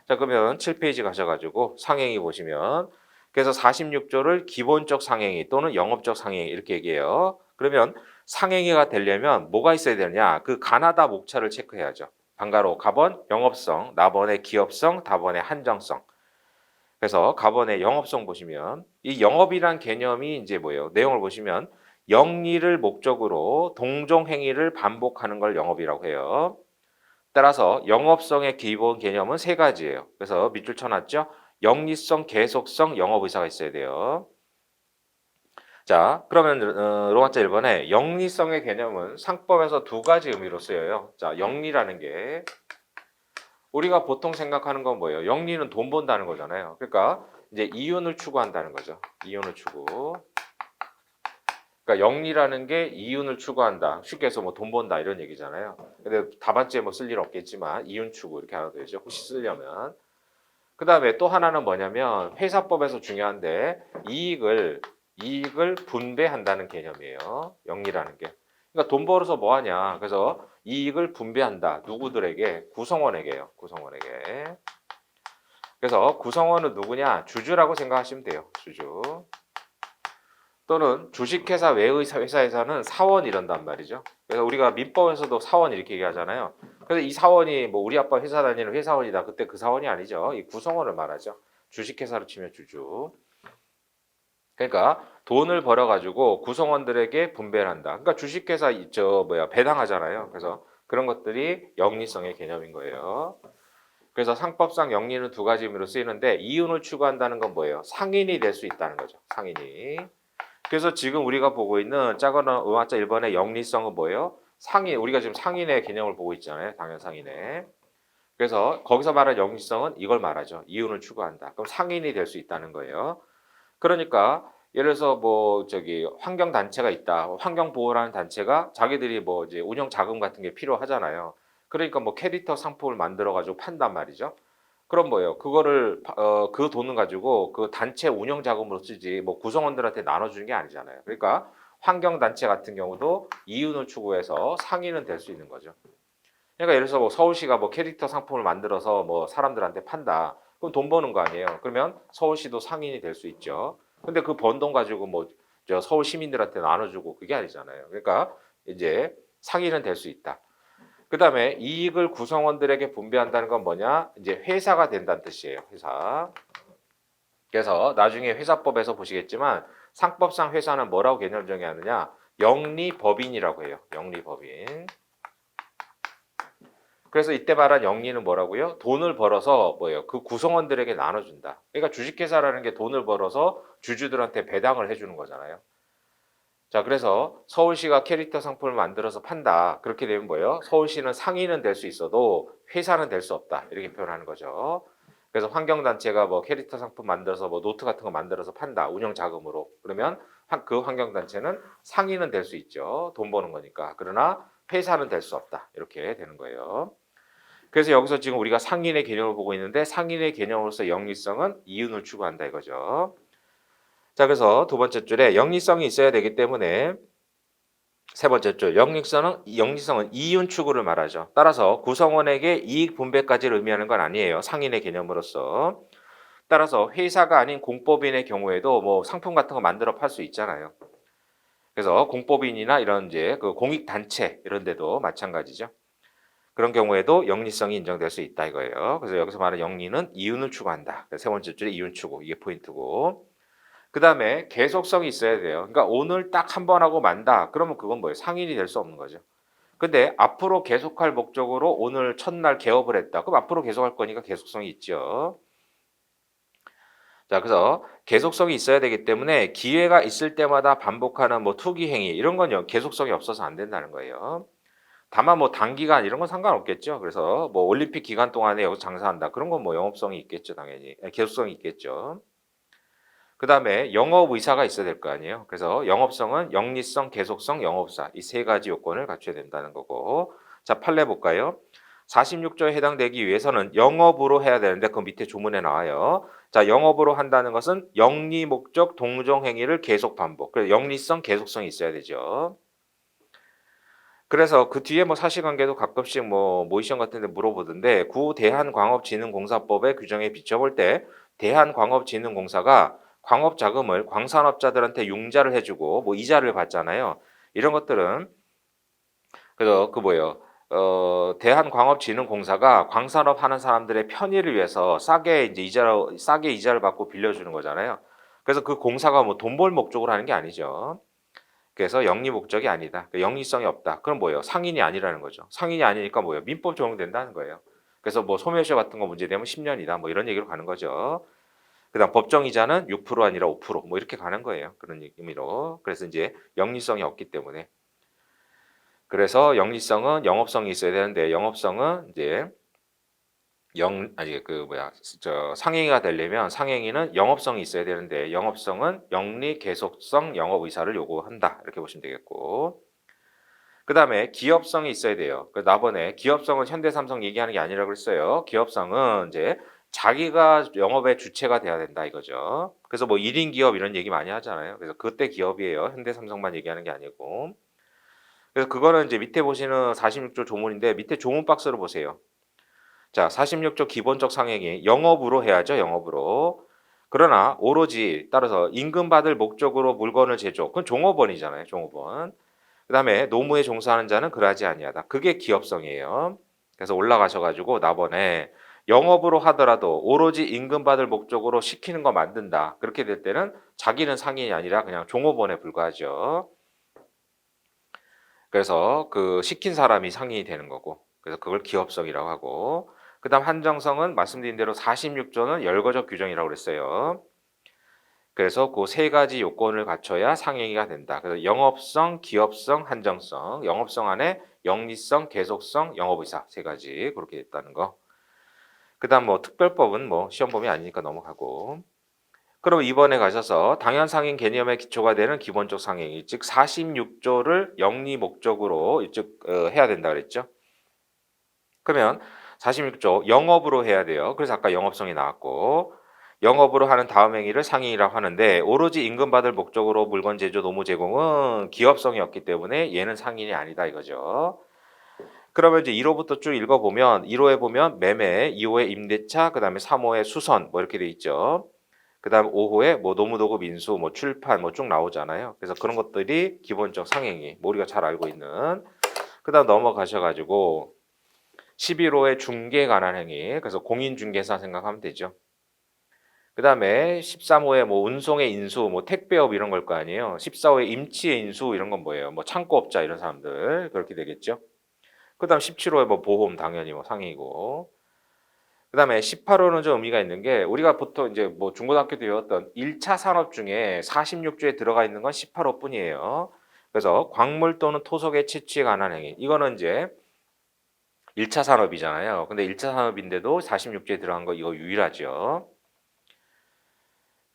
Speaker 1: 자, 그러면 7페이지 가셔가지고 상행위 보시면 그래서 46조를 기본적 상행위 또는 영업적 상행위 이렇게 얘기해요. 그러면 상행위가 되려면 뭐가 있어야 되느냐? 그 가나다 목차를 체크해야죠. 방가로 가번, 영업성, 나번의 기업성, 다번의 한정성. 그래서 가번의 영업성 보시면 이 영업이란 개념이 이제 뭐예요? 내용을 보시면 영리를 목적으로 동종 행위를 반복하는 걸 영업이라고 해요. 따라서 영업성의 기본 개념은 세 가지예요. 그래서 밑줄 쳐놨죠? 영리성, 계속성, 영업의사가 있어야 돼요. 자, 그러면 로마자 1번에 영리성의 개념은 상법에서 두 가지 의미로 쓰여요. 자, 영리라는 게 우리가 보통 생각하는 건 뭐예요? 영리는 돈 번다는 거잖아요. 그러니까 이제 이윤을 추구한다는 거죠. 이윤을 추구. 그러니까 영리라는 게 이윤을 추구한다. 쉽게 해서 뭐 돈 번다 이런 얘기잖아요. 근데 답안지에 뭐 쓸 일 없겠지만 이윤 추구 이렇게 하도 되죠. 혹시 쓰려면. 그다음에 또 하나는 뭐냐면 회사법에서 중요한데 이익을 분배한다는 개념이에요. 영리라는 게. 그러니까 돈 벌어서 뭐 하냐. 그래서 이익을 분배한다. 누구들에게? 구성원에게요. 구성원에게. 그래서 구성원은 누구냐? 주주라고 생각하시면 돼요. 주주. 또는 주식회사 외의 회사에서는 사원 이런단 말이죠. 그래서 우리가 민법에서도 사원 이렇게 얘기하잖아요. 그래서 이 사원이 뭐 우리 아빠 회사 다니는 회사원이다. 그때 그 사원이 아니죠. 이 구성원을 말하죠. 주식회사로 치면 주주. 그러니까 돈을 벌어가지고 구성원들에게 분배를 한다. 그러니까 주식회사 배당하잖아요. 그래서 그런 것들이 영리성의 개념인 거예요. 그래서 상법상 영리는 두 가지 의미로 쓰이는데 이윤을 추구한다는 건 뭐예요? 상인이 될 수 있다는 거죠. 상인이. 그래서 지금 우리가 보고 있는 짜거나 음화자 1번의 영리성은 뭐예요? 상인, 우리가 지금 상인의 개념을 보고 있잖아요. 당연 상인의. 그래서 거기서 말하는 영리성은 이걸 말하죠. 이윤을 추구한다. 그럼 상인이 될 수 있다는 거예요. 그러니까 예를 들어서 뭐 저기 환경 단체가 있다. 환경 보호라는 단체가 자기들이 뭐 이제 운영 자금 같은 게 필요하잖아요. 그러니까 뭐 캐릭터 상품을 만들어 가지고 판단 말이죠. 그럼 뭐예요? 그거를 그 돈을 가지고 그 단체 운영 자금으로 쓰지 뭐 구성원들한테 나눠주는 게 아니잖아요. 그러니까 환경 단체 같은 경우도 이윤을 추구해서 상인은 될 수 있는 거죠. 그러니까 예를 들어서 뭐 서울시가 뭐 캐릭터 상품을 만들어서 뭐 사람들한테 판다. 그럼 돈 버는 거 아니에요. 그러면 서울시도 상인이 될 수 있죠. 근데 그 번 돈 가지고 뭐 저 서울 시민들한테 나눠주고 그게 아니잖아요. 그러니까 이제 상인은 될 수 있다. 그다음에 이익을 구성원들에게 분배한다는 건 뭐냐? 이제 회사가 된다는 뜻이에요. 회사. 그래서 나중에 회사법에서 보시겠지만 상법상 회사는 뭐라고 개념 정의하느냐? 영리법인이라고 해요. 영리법인. 그래서 이때 말한 영리는 뭐라고요? 돈을 벌어서 뭐예요? 그 구성원들에게 나눠준다. 그러니까 주식회사라는 게 돈을 벌어서 주주들한테 배당을 해주는 거잖아요. 자, 그래서 서울시가 캐릭터 상품을 만들어서 판다. 그렇게 되면 뭐예요? 서울시는 상인은 될 수 있어도 회사는 될 수 없다. 이렇게 표현하는 거죠. 그래서 환경단체가 뭐 캐릭터 상품 만들어서 뭐 노트 같은 거 만들어서 판다. 운영 자금으로. 그러면 그 환경단체는 상인은 될 수 있죠. 돈 버는 거니까. 그러나 회사는 될 수 없다. 이렇게 되는 거예요. 그래서 여기서 지금 우리가 상인의 개념을 보고 있는데 상인의 개념으로서 영리성은 이윤을 추구한다 이거죠. 자, 그래서 두 번째 줄에 영리성이 있어야 되기 때문에 세 번째 줄 영리성은 이윤 추구를 말하죠. 따라서 구성원에게 이익 분배까지를 의미하는 건 아니에요. 상인의 개념으로서. 따라서 회사가 아닌 공법인의 경우에도 뭐 상품 같은 거 만들어 팔 수 있잖아요. 그래서 공법인이나 이런 이제 그 공익 단체 이런 데도 마찬가지죠. 그런 경우에도 영리성이 인정될 수 있다 이거예요. 그래서 여기서 말하는 영리는 이윤을 추구한다. 세 번째 줄에 이윤 추구 이게 포인트고. 그다음에 계속성이 있어야 돼요. 그러니까 오늘 딱 한 번 하고 만다. 그러면 그건 뭐예요? 상인이 될 수 없는 거죠. 근데 앞으로 계속할 목적으로 오늘 첫날 개업을 했다. 그럼 앞으로 계속할 거니까 계속성이 있죠. 자, 그래서 계속성이 있어야 되기 때문에 기회가 있을 때마다 반복하는 뭐 투기 행위 이런 건 계속성이 없어서 안 된다는 거예요. 다만 뭐 단기간 이런 건 상관없겠죠. 그래서 뭐 올림픽 기간 동안에 여기서 장사한다. 그런 건 뭐 영업성이 있겠죠, 당연히. 계속성이 있겠죠. 그다음에 영업 의사가 있어야 될 거 아니에요. 그래서 영업성은 영리성, 계속성, 영업사 이 세 가지 요건을 갖춰야 된다는 거고. 자, 판례 볼까요? 46조에 해당되기 위해서는 영업으로 해야 되는데 그 밑에 조문에 나와요. 자, 영업으로 한다는 것은 영리 목적 동종 행위를 계속 반복. 그래서 영리성, 계속성이 있어야 되죠. 그래서 그 뒤에 뭐 사실관계도 가끔씩 뭐 모의시험 같은 데 물어보던데 구 대한광업진흥공사법의 규정에 비춰볼 때 대한광업진흥공사가 광업 자금을 광산업자들한테 융자를 해주고 뭐 이자를 받잖아요. 이런 것들은 그래서 그 뭐예요? 대한광업진흥공사가 광산업 하는 사람들의 편의를 위해서 싸게 이자를 받고 빌려주는 거잖아요. 그래서 그 공사가 뭐 돈 벌 목적으로 하는 게 아니죠. 그래서 영리 목적이 아니다. 영리성이 없다. 그럼 뭐예요? 상인이 아니라는 거죠. 상인이 아니니까 뭐예요? 민법 적용된다는 거예요. 그래서 뭐 소멸시효 같은 거 문제되면 10년이다. 뭐 이런 얘기로 가는 거죠. 그다음 법정 이자는 6% 아니라 5%뭐 이렇게 가는 거예요. 그런 의미로. 그래서 이제 영리성이 없기 때문에. 그래서 영리성은 영업성이 있어야 되는데 영업성은 이제 상행위가 되려면 상행위는 영업성이 있어야 되는데 영업성은 영리, 계속성, 영업 의사를 요구한다. 이렇게 보시면 되겠고. 그다음에 기업성이 있어야 돼요. 그 나번에 기업성은 현대삼성 얘기하는 게 아니라고 그랬어요. 기업성은 이제 자기가 영업의 주체가 돼야 된다 이거죠. 그래서 뭐 1인 기업 이런 얘기 많이 하잖아요. 그래서 그때 기업이에요. 현대삼성만 얘기하는 게 아니고. 그래서 그거는 이제 밑에 보시는 46조 조문인데 밑에 조문 박스를 보세요. 자, 46조 기본적 상행이 영업으로 해야죠. 영업으로. 그러나 오로지 따라서 임금받을 목적으로 물건을 제조. 그건 종업원이잖아요. 종업원. 그다음에 노무에 종사하는 자는 그러하지 아니하다. 그게 기업성이에요. 그래서 올라가셔 가지고 나번에 영업으로 하더라도 오로지 임금받을 목적으로 시키는 거 만든다. 그렇게 될 때는 자기는 상인이 아니라 그냥 종업원에 불과하죠. 그래서 그 시킨 사람이 상인이 되는 거고. 그래서 그걸 기업성이라고 하고. 그다음 한정성은 말씀드린 대로 46조는 열거적 규정이라고 그랬어요. 그래서 그 세 가지 요건을 갖춰야 상행위가 된다. 그래서 영업성, 기업성, 한정성. 영업성 안에 영리성, 계속성, 영업의사 세 가지 그렇게 있다는 거. 그다음 뭐 특별법은 뭐 시험 범위 아니니까 넘어가고. 그럼 이번에 가셔서 당연상행 개념의 기초가 되는 기본적 상행위, 즉 46조를 영리 목적으로 해야 된다 그랬죠. 그러면 46조 영업으로 해야 돼요. 그래서 아까 영업성이 나왔고 영업으로 하는 다음 행위를 상행이라고 하는데 오로지 임금받을 목적으로 물건 제조, 노무 제공은 기업성이 없기 때문에 얘는 상인이 아니다 이거죠. 그러면 이제 1호부터 쭉 읽어보면 1호에 보면 매매, 2호에 임대차, 그 다음에 3호에 수선 뭐 이렇게 돼 있죠. 그 다음 5호에 뭐 노무도급 인수, 뭐 출판 뭐 쭉 나오잖아요. 그래서 그런 것들이 기본적 상행위, 뭐 우리가 잘 알고 있는. 그 다음 넘어가셔가지고 11호의 중개에 관한 행위, 그래서 공인중개사 생각하면 되죠. 그 다음에 13호에 뭐 운송의 인수, 뭐 택배업 이런 걸 거 아니에요. 14호에 임치의 인수 이런 건 뭐예요? 뭐 창고업자 이런 사람들 그렇게 되겠죠. 그 다음 17호에 뭐 보험 당연히 뭐 상이고. 그 다음에 18호는 좀 의미가 있는 게 우리가 보통 이제 뭐 중고등학교 때 배웠던 1차 산업 중에 46조에 들어가 있는 건 18호 뿐이에요. 그래서 광물 또는 토속의 채취에 관한 행위. 이거는 이제 1차 산업이잖아요. 근데 1차 산업인데도 46조에 들어간 거 이거 유일하죠.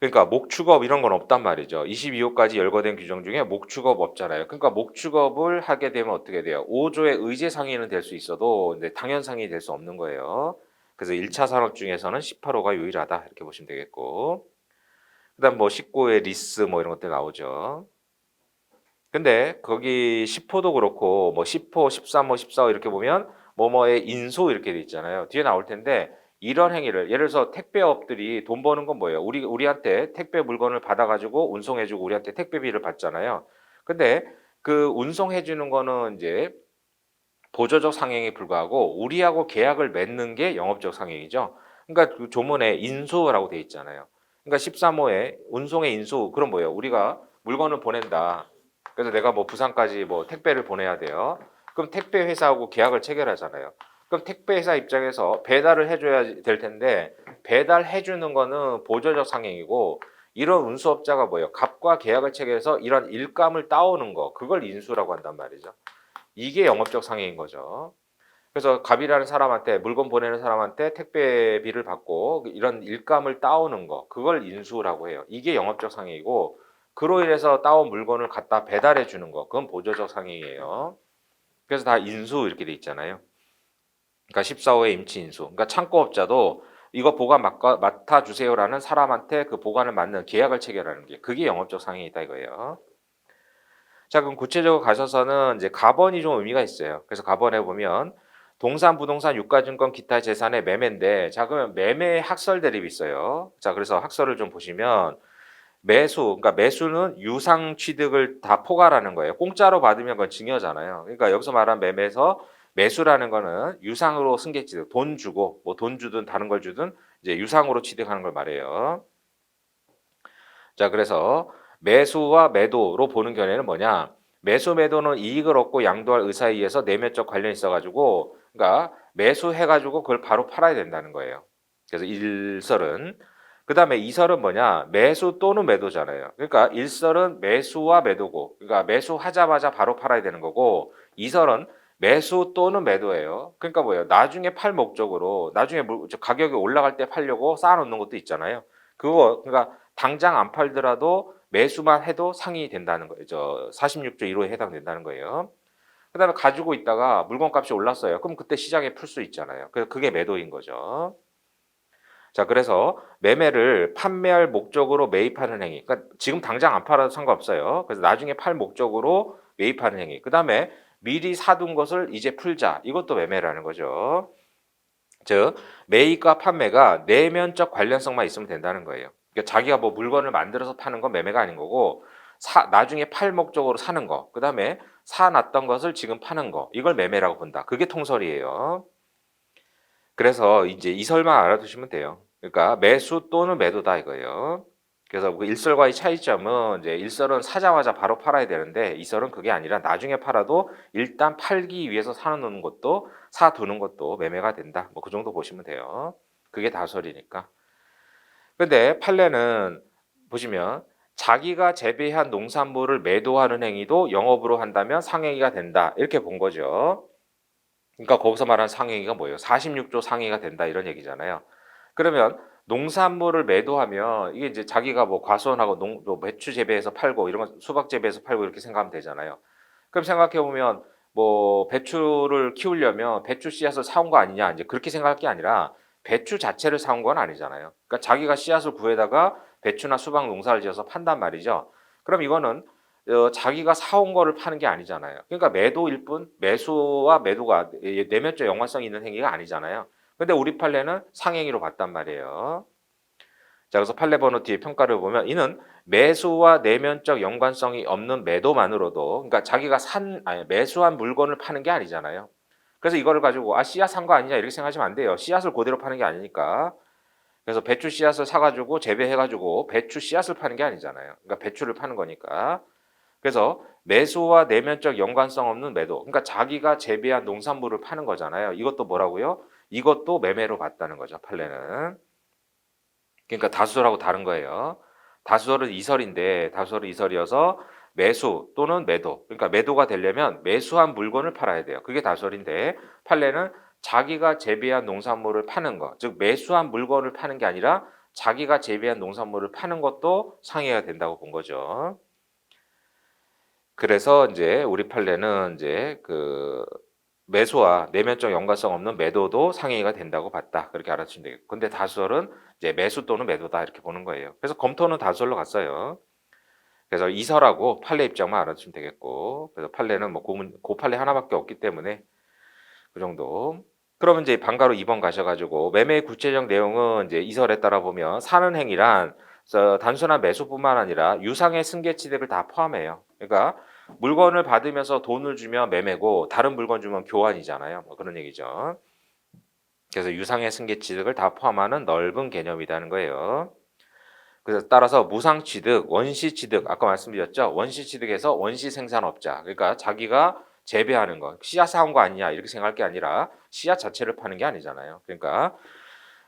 Speaker 1: 그러니까 목축업 이런 건 없단 말이죠. 22호까지 열거된 규정 중에 목축업 없잖아요. 그러니까 목축업을 하게 되면 어떻게 돼요? 5조의 의제 상위는 될 수 있어도 근데 당연 상위 될 수 없는 거예요. 그래서 1차 산업 중에서는 18호가 유일하다 이렇게 보시면 되겠고. 그다음 뭐 19호의 리스 뭐 이런 것들 나오죠. 근데 거기 10호도 그렇고 뭐 10호, 13호, 14호 이렇게 보면 뭐뭐의 인수 이렇게 돼 있잖아요. 뒤에 나올 텐데 이런 행위를 예를 들어서 택배업들이 돈 버는 건 뭐예요? 우리한테 택배 물건을 받아 가지고 운송해 주고 우리한테 택배비를 받잖아요. 근데 그 운송해 주는 거는 이제 보조적 상행에 불과하고 우리하고 계약을 맺는 게 영업적 상행이죠. 그러니까 그 조문에 인수라고 돼 있잖아요. 그러니까 13호에 운송의 인수 그럼 뭐예요? 우리가 물건을 보낸다. 그래서 내가 뭐 부산까지 뭐 택배를 보내야 돼요. 그럼 택배 회사하고 계약을 체결하잖아요. 그럼 택배 회사 입장에서 배달을 해줘야 될 텐데 배달해 주는 거는 보조적 상행이고 이런 운수업자가 뭐예요? 갑과 계약을 체결해서 이런 일감을 따오는 거 그걸 인수라고 한단 말이죠. 이게 영업적 상행인 거죠. 그래서 갑이라는 사람한테 물건 보내는 사람한테 택배비를 받고 이런 일감을 따오는 거 그걸 인수라고 해요. 이게 영업적 상행이고 그로 인해서 따온 물건을 갖다 배달해 주는 거 그건 보조적 상행이에요. 그래서 다 인수 이렇게 돼 있잖아요. 그러니까 14호의 임치 인수. 그러니까 창고업자도 이거 보관 맡아 주세요라는 사람한테 그 보관을 맡는 계약을 체결하는 게 그게 영업적 상행이다 이거예요. 자, 그럼 구체적으로 가셔서는 이제 가번이 좀 의미가 있어요. 그래서 가번에 보면 동산, 부동산, 유가증권, 기타 재산의 매매인데, 자, 그러면 매매 학설 대립이 있어요. 자, 그래서 학설을 좀 보시면 매수, 그러니까 매수는 유상 취득을 다 포괄하는 거예요. 공짜로 받으면 그건 증여잖아요. 그러니까 여기서 말한 매매에서 매수라는 거는 유상으로 승계 취득, 돈 주고 뭐 돈 주든 다른 걸 주든 이제 유상으로 취득하는 걸 말해요. 자, 그래서 매수와 매도로 보는 견해는 뭐냐? 매수 매도는 이익을 얻고 양도할 의사에 의해서 내면적 관련이 있어가지고, 그러니까 매수해가지고 그걸 바로 팔아야 된다는 거예요. 그래서 일설은 그 다음에 이설은 뭐냐? 매수 또는 매도잖아요. 그러니까 일설은 매수와 매도고, 그러니까 매수하자마자 바로 팔아야 되는 거고, 이설은 매수 또는 매도예요. 그러니까 뭐예요? 나중에 팔 목적으로, 나중에 가격이 올라갈 때 팔려고 쌓아놓는 것도 있잖아요. 그거, 그러니까 당장 안 팔더라도 매수만 해도 상이 된다는 거예요. 46조 1호에 해당된다는 거예요. 그다음에 가지고 있다가 물건값이 올랐어요. 그럼 그때 시장에 풀 수 있잖아요. 그래서 그게 매도인 거죠. 자, 그래서 매매를 판매할 목적으로 매입하는 행위. 그러니까 지금 당장 안 팔아도 상관없어요. 그래서 나중에 팔 목적으로 매입하는 행위. 그다음에 미리 사둔 것을 이제 풀자. 이것도 매매라는 거죠. 즉 매입과 판매가 내면적 관련성만 있으면 된다는 거예요. 그러니까 자기가 뭐 물건을 만들어서 파는 건 매매가 아닌 거고 나중에 팔 목적으로 사는 거, 그다음에 사놨던 것을 지금 파는 거, 이걸 매매라고 본다. 그게 통설이에요. 그래서 이제 이설만 알아두시면 돼요. 그러니까 매수 또는 매도다 이거예요. 그래서 그 일설과의 차이점은 이제 일설은 사자마자 바로 팔아야 되는데 이설은 그게 아니라 나중에 팔아도 일단 팔기 위해서 사놓는 것도 사두는 것도 매매가 된다. 뭐 그 정도 보시면 돼요. 그게 다설이니까. 근데 판례는 보시면 자기가 재배한 농산물을 매도하는 행위도 영업으로 한다면 상행위가 된다. 이렇게 본 거죠. 그러니까 거기서 말하는 상행위가 뭐예요? 46조 상행위가 된다 이런 얘기잖아요. 그러면 농산물을 매도하면 이게 이제 자기가 뭐 과수원하고 뭐 배추 재배해서 팔고 이런 거 수박 재배해서 팔고 이렇게 생각하면 되잖아요. 그럼 생각해 보면 뭐 배추를 키우려면 배추 씨앗을 사온 거 아니냐 이제 그렇게 생각할 게 아니라 배추 자체를 사온 건 아니잖아요. 그러니까 자기가 씨앗을 구해다가 배추나 수박 농사를 지어서 판단 말이죠. 그럼 이거는 자기가 사온 거를 파는 게 아니잖아요. 그러니까 매도일 뿐 매수와 매도가 내면적 연관성이 있는 행위가 아니잖아요. 근데 우리 판례는 상행위로 봤단 말이에요. 자, 그래서 판례 번호 뒤에 평가를 보면 이는 매수와 내면적 연관성이 없는 매도만으로도 그러니까 자기가 매수한 물건을 파는 게 아니잖아요. 그래서 이거를 가지고 씨앗 산 거 아니냐 이렇게 생각하시면 안 돼요. 씨앗을 그대로 파는 게 아니니까. 그래서 배추 씨앗을 사가지고 재배해가지고 배추 씨앗을 파는 게 아니잖아요. 그러니까 배추를 파는 거니까. 그래서 매수와 내면적 연관성 없는 매도. 그러니까 자기가 재배한 농산물을 파는 거잖아요. 이것도 뭐라고요? 이것도 매매로 봤다는 거죠. 판례는. 그러니까 다수설하고 다른 거예요. 다수설은 이설인데 다수설은 이설이어서 매수 또는 매도. 그러니까 매도가 되려면 매수한 물건을 팔아야 돼요. 그게 다수설인데 판례는 자기가 재배한 농산물을 파는 거. 즉 매수한 물건을 파는 게 아니라 자기가 재배한 농산물을 파는 것도 상해가 된다고 본 거죠. 그래서 이제 우리 판례는 이제 그 매수와 내면적 연관성 없는 매도도 상행위가 된다고 봤다. 그렇게 알아주시면 되겠고. 근데 다수설은 이제 매수 또는 매도다 이렇게 보는 거예요. 그래서 검토는 다수설로 갔어요. 그래서 이설하고 판례 입장만 알아주시면 되겠고. 그래서 판례는 뭐 그 판례 하나밖에 없기 때문에 그 정도. 그러면 이제 방가로 2번 가셔가지고 매매의 구체적 내용은 이제 이설에 따라 보면 사는 행위란 단순한 매수뿐만 아니라 유상의 승계 취득을 다 포함해요. 그러니까 물건을 받으면서 돈을 주면 매매고 다른 물건 주면 교환이잖아요. 뭐 그런 얘기죠. 그래서 유상의 승계 취득을 다 포함하는 넓은 개념이라는 거예요. 그래서 따라서 무상 취득, 원시 취득 아까 말씀드렸죠. 원시 취득에서 원시 생산업자. 그러니까 자기가 재배하는 거. 씨앗 사온 거 아니냐 이렇게 생각할 게 아니라 씨앗 자체를 파는 게 아니잖아요. 그러니까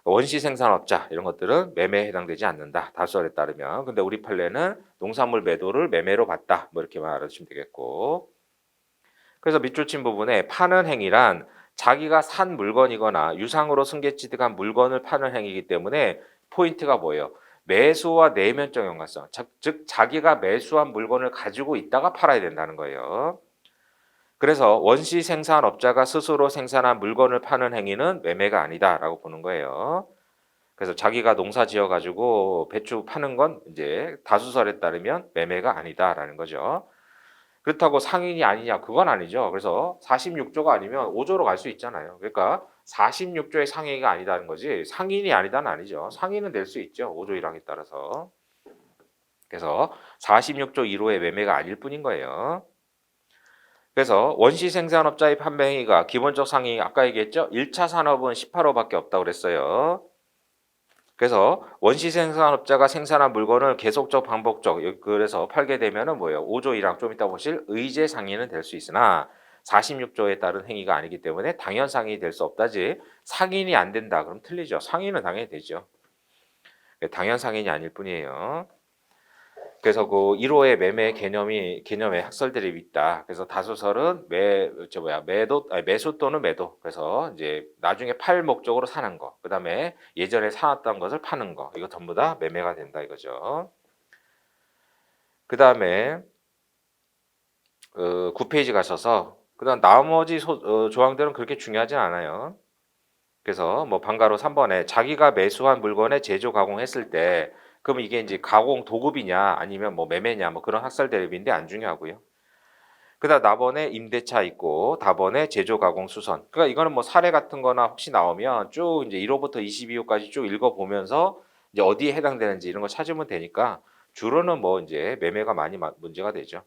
Speaker 1: 원시 생산업자 이런 것들은 매매에 해당되지 않는다. 다수설에 따르면. 근데 우리 판례는 농산물 매도를 매매로 봤다. 뭐 이렇게만 알아주시면 되겠고. 그래서 밑줄 친 부분에 파는 행위란 자기가 산 물건이거나 유상으로 승계취득한 물건을 파는 행위이기 때문에 포인트가 뭐예요? 매수와 내면적 연관성. 즉 자기가 매수한 물건을 가지고 있다가 팔아야 된다는 거예요. 그래서 원시 생산업자가 스스로 생산한 물건을 파는 행위는 매매가 아니다라고 보는 거예요. 그래서 자기가 농사 지어 가지고 배추 파는 건 이제 다수설에 따르면 매매가 아니다라는 거죠. 그렇다고 상인이 아니냐? 그건 아니죠. 그래서 46조가 아니면 5조로 갈 수 있잖아요. 그러니까 46조의 상행위가 아니다는 거지 상인이 아니다는 아니죠. 상인은 될 수 있죠. 5조 1항에 따라서. 그래서 46조 1호의 매매가 아닐 뿐인 거예요. 그래서 원시 생산업자의 판매 행위가 기본적 상행위 아까 얘기했죠. 1차 산업은 18호밖에 없다고 그랬어요. 그래서 원시 생산업자가 생산한 물건을 계속적 반복적 그래서 팔게 되면은 뭐예요? 5조 1항 좀 이따 보실 의제 상인은 될 수 있으나 46조에 따른 행위가 아니기 때문에 당연 상인이 될 수 없다지 상인이 안 된다 그럼 틀리죠. 상인은 당연히 되죠. 당연 상인이 아닐 뿐이에요. 그래서 그 1호의 매매 개념에 학설들이 있다. 그래서 다수설은 매수 또는 매도. 그래서 이제 나중에 팔 목적으로 사는 거. 그다음에 예전에 사놨던 것을 파는 거. 이거 전부 다 매매가 된다 이거죠. 그다음에 9페이지 가셔서 그다음 나머지 조항들은 그렇게 중요하진 않아요. 그래서 뭐 방가로 3번에 자기가 매수한 물건에 제조 가공했을 때 그럼 이게 이제 가공 도급이냐 아니면 뭐 매매냐 뭐 그런 학설 대립인데 안 중요하고요. 그다음 나번에 임대차 있고 다번에 제조 가공 수선. 그러니까 이거는 뭐 사례 같은 거나 혹시 나오면 쭉 이제 1호부터 22호까지 쭉 읽어 보면서 이제 어디에 해당되는지 이런 거 찾으면 되니까 주로는 뭐 이제 매매가 많이 문제가 되죠.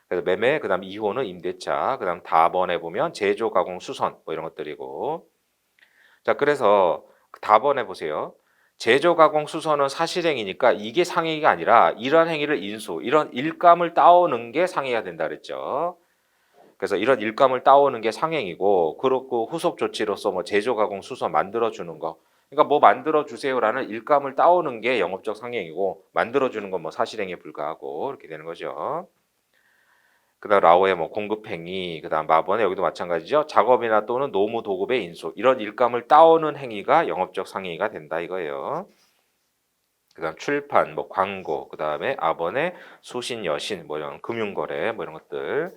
Speaker 1: 그래서 매매 그다음 2호는 임대차 그다음 다번에 보면 제조 가공 수선 뭐 이런 것들이고 자, 그래서 답번해 보세요. 제조 가공 수선은 사실행위니까 이게 상행위가 아니라 이런 행위를 이런 일감을 따오는 게 상행위가 된다 그랬죠. 그래서 이런 일감을 따오는 게 상행이고 그렇고 후속 조치로서 뭐 제조 가공 수선 만들어 주는 거. 그러니까 뭐 만들어 주세요라는 일감을 따오는 게 영업적 상행이고 만들어 주는 건 뭐 사실행위에 불과하고 이렇게 되는 거죠. 그다음 라오의 뭐 공급행위, 그다음 마번에 여기도 마찬가지죠. 작업이나 또는 노무 도급의 인수 이런 일감을 따오는 행위가 영업적 상행위가 된다 이거예요. 그다음 출판, 뭐 광고, 그다음에 아번에 수신, 여신, 뭐 이런 금융거래, 뭐 이런 것들.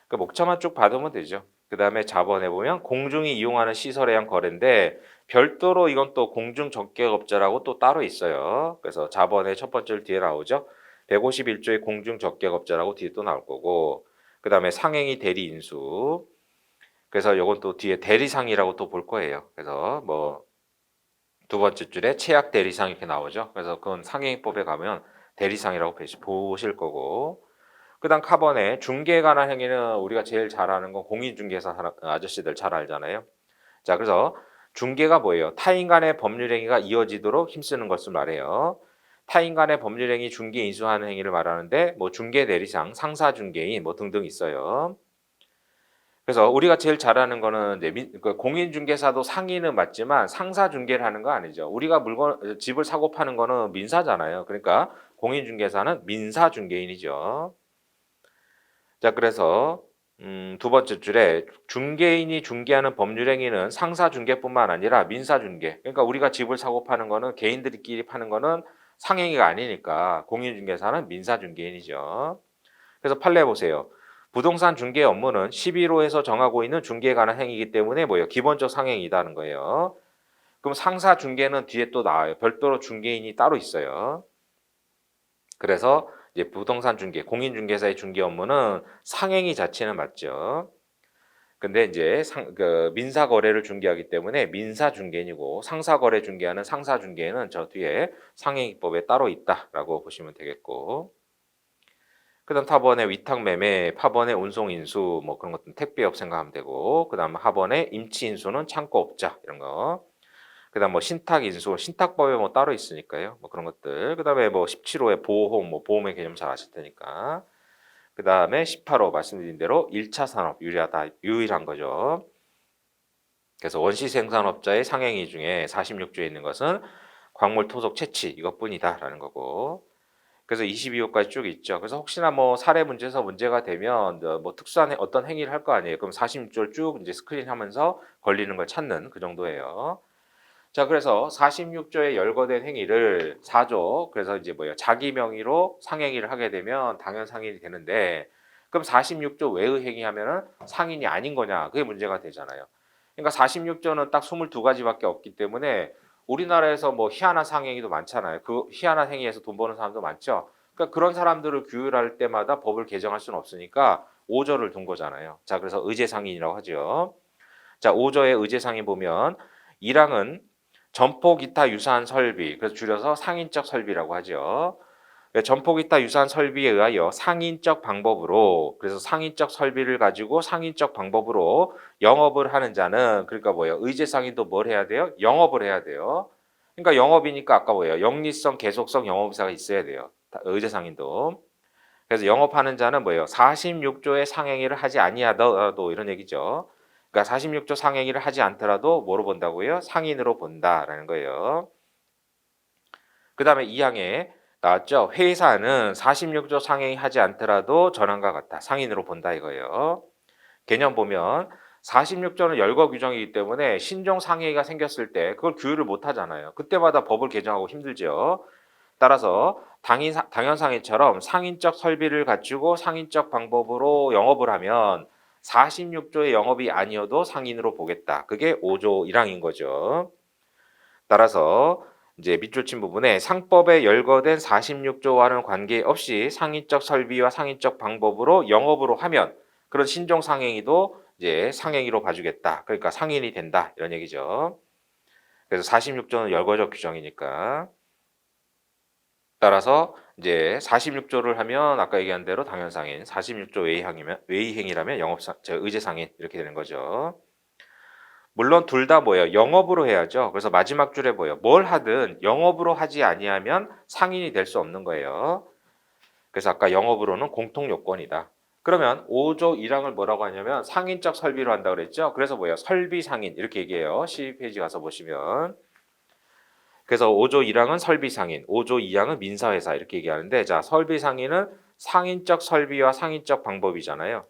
Speaker 1: 그 목차만 쭉 받으면 되죠. 그다음에 자본에 보면 공중이 이용하는 시설에 의한 거래인데 별도로 이건 또 공중적객업자라고 또 따로 있어요. 그래서 자본의 첫 번째 뒤에 나오죠. 151조의 공중적객업자라고 뒤에 또 나올 거고 그다음에 상행위 대리인수. 그래서 요건 또 뒤에 대리상이라고 또 볼 거예요. 그래서 뭐 두 번째 줄에 체약 대리상 이렇게 나오죠. 그래서 그건 상행위법에 가면 대리상이라고 보실 거고 그다음 카본의 중개에 관한 행위는 우리가 제일 잘 아는 건 공인중개사 아저씨들 잘 알잖아요. 자, 그래서 중개가 뭐예요? 타인 간의 법률 행위가 이어지도록 힘쓰는 것을 말해요. 타인 간의 법률 행위 중개 인수하는 행위를 말하는데 뭐 중개 대리상, 상사 중개인 뭐 등등 있어요. 그래서 우리가 제일 잘 아는 거는 이제 그 공인중개사도 상인은 맞지만 상사 중개를 하는 거 아니죠. 우리가 집을 사고 파는 거는 민사잖아요. 그러니까 공인중개사는 민사 중개인이죠. 자, 그래서 두 번째 줄에 중개인이 중개하는 법률 행위는 상사 중개뿐만 아니라 민사 중개. 그러니까 우리가 집을 사고 파는 거는 개인들끼리 파는 거는 상행위가 아니니까 공인중개사는 민사 중개인이죠. 그래서 판례 보세요. 부동산 중개 업무는 11호에서 정하고 있는 중개에 관한 행위이기 때문에 뭐예요? 기본적 상행이다는 거예요. 그럼 상사 중개는 뒤에 또 나와요. 별도로 중개인이 따로 있어요. 그래서 이제 부동산 중개, 공인중개사의 중개 업무는 상행위 자체는 맞죠. 근데 이제 민사 거래를 중개하기 때문에 민사 중개인이고 상사 거래 중개하는 상사 중개는 저 뒤에 상행위법에 따로 있다라고 보시면 되겠고. 그다음 타번에 위탁 매매, 파번에 운송 인수 뭐 그런 것들 택배업 생각하면 되고. 그다음 하번에 임치 인수는 창고업자 이런 거. 그다음 뭐 신탁 인수, 신탁법에 뭐 따로 있으니까요. 뭐 그런 것들. 그다음에 뭐 17호에 보험, 뭐 보험의 개념 잘 아실 테니까. 그다음에 18호 말씀드린 대로 1차 산업 유일한 거죠. 그래서 원시 생산업자의 상행위 중에 46조에 있는 것은 광물 토속 채취 이것뿐이다라는 거고. 그래서 22호까지 쭉 있죠. 그래서 혹시나 뭐 사례 문제에서 문제가 되면 뭐 특수한 어떤 행위를 할 거 아니에요. 그럼 46조를 쭉 이제 스크린하면서 걸리는 걸 찾는 그 정도예요. 자, 그래서 46조에 열거된 행위를 4조 그래서 이제 뭐예요? 자기 명의로 상행위를 하게 되면 당연 상인이 되는데 그럼 46조 외의 행위하면은 상인이 아닌 거냐? 그게 문제가 되잖아요. 그러니까 46조는 딱 22가지밖에 없기 때문에 우리나라에서 뭐 희한한 상행위도 많잖아요. 그 희한한 행위에서 돈 버는 사람도 많죠. 그러니까 그런 사람들을 규율할 때마다 법을 개정할 수는 없으니까 5조를 둔 거잖아요. 자, 그래서 의제상인이라고 하죠. 자, 5조의 의제상인 보면 1항은 점포 기타 유사한 설비, 그래서 줄여서 상인적 설비라고 하죠. 점포 기타 유사한 설비에 의하여 상인적 방법으로, 그래서 상인적 설비를 가지고 상인적 방법으로 영업을 하는 자는, 그러니까 뭐예요? 의제상인도 뭘 해야 돼요? 영업을 해야 돼요. 그러니까 영업이니까 아까 뭐예요? 영리성, 계속성 영업사가 있어야 돼요. 의제상인도. 그래서 영업하는 자는 뭐예요? 46조의 상행위를 하지 아니하더라도 이런 얘기죠. 그러니까 46조 상행위를 하지 않더라도 뭐로 본다고요? 상인으로 본다라는 거예요. 그다음에 2항에 나왔죠. 회사는 46조 상행위 하지 않더라도 전항과 같다. 상인으로 본다 이거예요. 개념 보면 46조는 열거 규정이기 때문에 신종 상행위가 생겼을 때 그걸 규율을 못 하잖아요. 그때마다 법을 개정하고 힘들죠. 따라서 당연상해처럼 상인적 설비를 갖추고 상인적 방법으로 영업을 하면 46조의 영업이 아니어도 상인으로 보겠다. 그게 5조 1항인 거죠. 따라서 이제 밑줄 친 부분에 상법에 열거된 46조와는 관계없이 상인적 설비와 상인적 방법으로 영업으로 하면 그런 신종 상행위도 이제 상행위로 봐주겠다. 그러니까 상인이 된다. 이런 얘기죠. 그래서 46조는 열거적 규정이니까. 따라서 이제 46조를 하면 아까 얘기한 대로 당연상인, 46조 외의행위라면 의제상인 이렇게 되는 거죠. 물론 둘 다 뭐예요? 영업으로 해야죠. 그래서 마지막 줄에 뭐예요? 뭘 하든 영업으로 하지 아니하면 상인이 될 수 없는 거예요. 그래서 아까 영업으로는 공통 요건이다. 그러면 5조 1항을 뭐라고 하냐면 상인적 설비로 한다고 그랬죠. 그래서 뭐예요? 설비 상인 이렇게 얘기해요. 12페이지 가서 보시면. 그래서 5조 1항은 설비상인, 5조 2항은 민사회사 이렇게 얘기하는데 자, 설비상인은 상인적 설비와 상인적 방법이잖아요.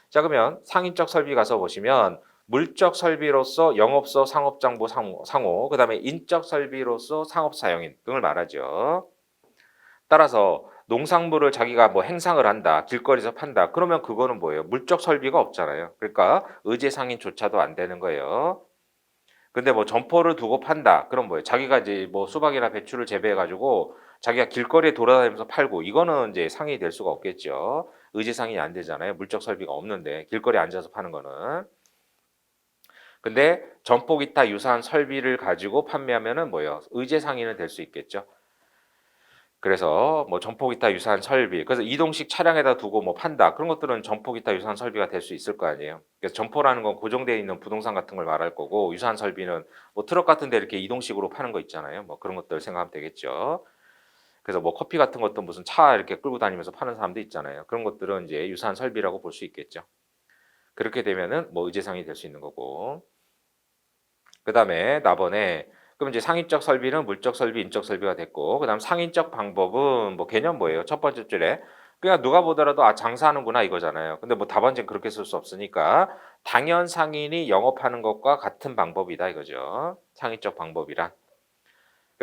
Speaker 1: 자, 그러면 상인적 설비 가서 보시면 물적 설비로서 영업소 상업정보 상호, 그다음에 인적 설비로서 상업사용인 등을 말하죠. 따라서 농산물을 자기가 뭐 행상을 한다, 길거리에서 판다. 그러면 그거는 뭐예요? 물적 설비가 없잖아요. 그러니까 의제상인조차도 안 되는 거예요. 근데 뭐 점포를 두고 판다. 그럼 뭐예요? 자기가 이제 뭐 수박이나 배추를 재배해 가지고 자기가 길거리에 돌아다니면서 팔고 이거는 이제 상인이 될 수가 없겠죠. 의제 상인이 안 되잖아요. 물적 설비가 없는데 길거리에 앉아서 파는 거는. 근데 점포 기타 유사한 설비를 가지고 판매하면은 뭐예요? 의제 상인은 될 수 있겠죠. 그래서 뭐 점포 기타 유사한 설비, 그래서 이동식 차량에다 두고 뭐 판다. 그런 것들은 점포 기타 유사한 설비가 될 수 있을 거 아니에요. 그래서 점포라는 건 고정되어 있는 부동산 같은 걸 말할 거고 유사한 설비는 뭐 트럭 같은 데 이렇게 이동식으로 파는 거 있잖아요. 뭐 그런 것들 생각하면 되겠죠. 그래서 뭐 커피 같은 것도 무슨 차 이렇게 끌고 다니면서 파는 사람도 있잖아요. 그런 것들은 이제 유사한 설비라고 볼 수 있겠죠. 그렇게 되면은 뭐 의제상이 될 수 있는 거고. 그다음에 나번에 그럼 이제 상인적 설비는 물적 설비, 인적 설비가 됐고 그다음 상인적 방법은 뭐 개념 뭐예요? 첫 번째 줄에 그냥 누가 보더라도 '아 장사하는구나.' 이거잖아요. 근데 뭐 답안지는 그렇게 쓸 수 없으니까 당연 상인이 영업하는 것과 같은 방법이다 이거죠. 상인적 방법이란.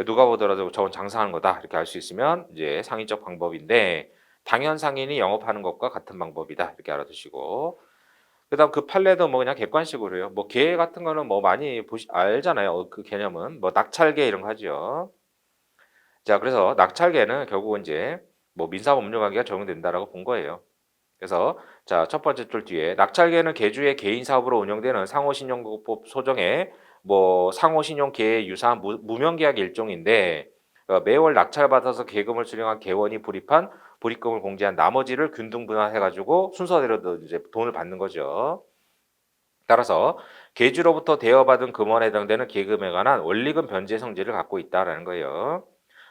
Speaker 1: 누가 보더라도 '저건 장사하는 거다.' 이렇게 알 수 있으면 이제 상인적 방법인데 당연 상인이 영업하는 것과 같은 방법이다 이렇게 알아두시고 그다음 그 판례도 뭐 그냥 객관식으로 해요. 뭐 개 같은 거는 뭐 많이 알잖아요. 그 개념은. 뭐 낙찰개 이런 거 하죠. 자, 그래서 낙찰개는 결국은 인제 뭐 민사법률관계가 적용된다라고 본 거예요. 그래서 자, 첫 번째 줄 뒤에 낙찰개는 개주의 개인 사업으로 운영되는 상호신용법 소정의 뭐 상호신용계에 유사한 무명계약 일종인데 매월 낙찰받아서 계금을 수령한 개원이 불입한 불입금을 공제한 나머지를 균등분할해 가지고 순서대로 이제 돈을 받는 거죠. 따라서 계주로부터 대여받은 금원에 해당되는 계금에 관한 원리금 변제 성질을 갖고 있다라는 거예요.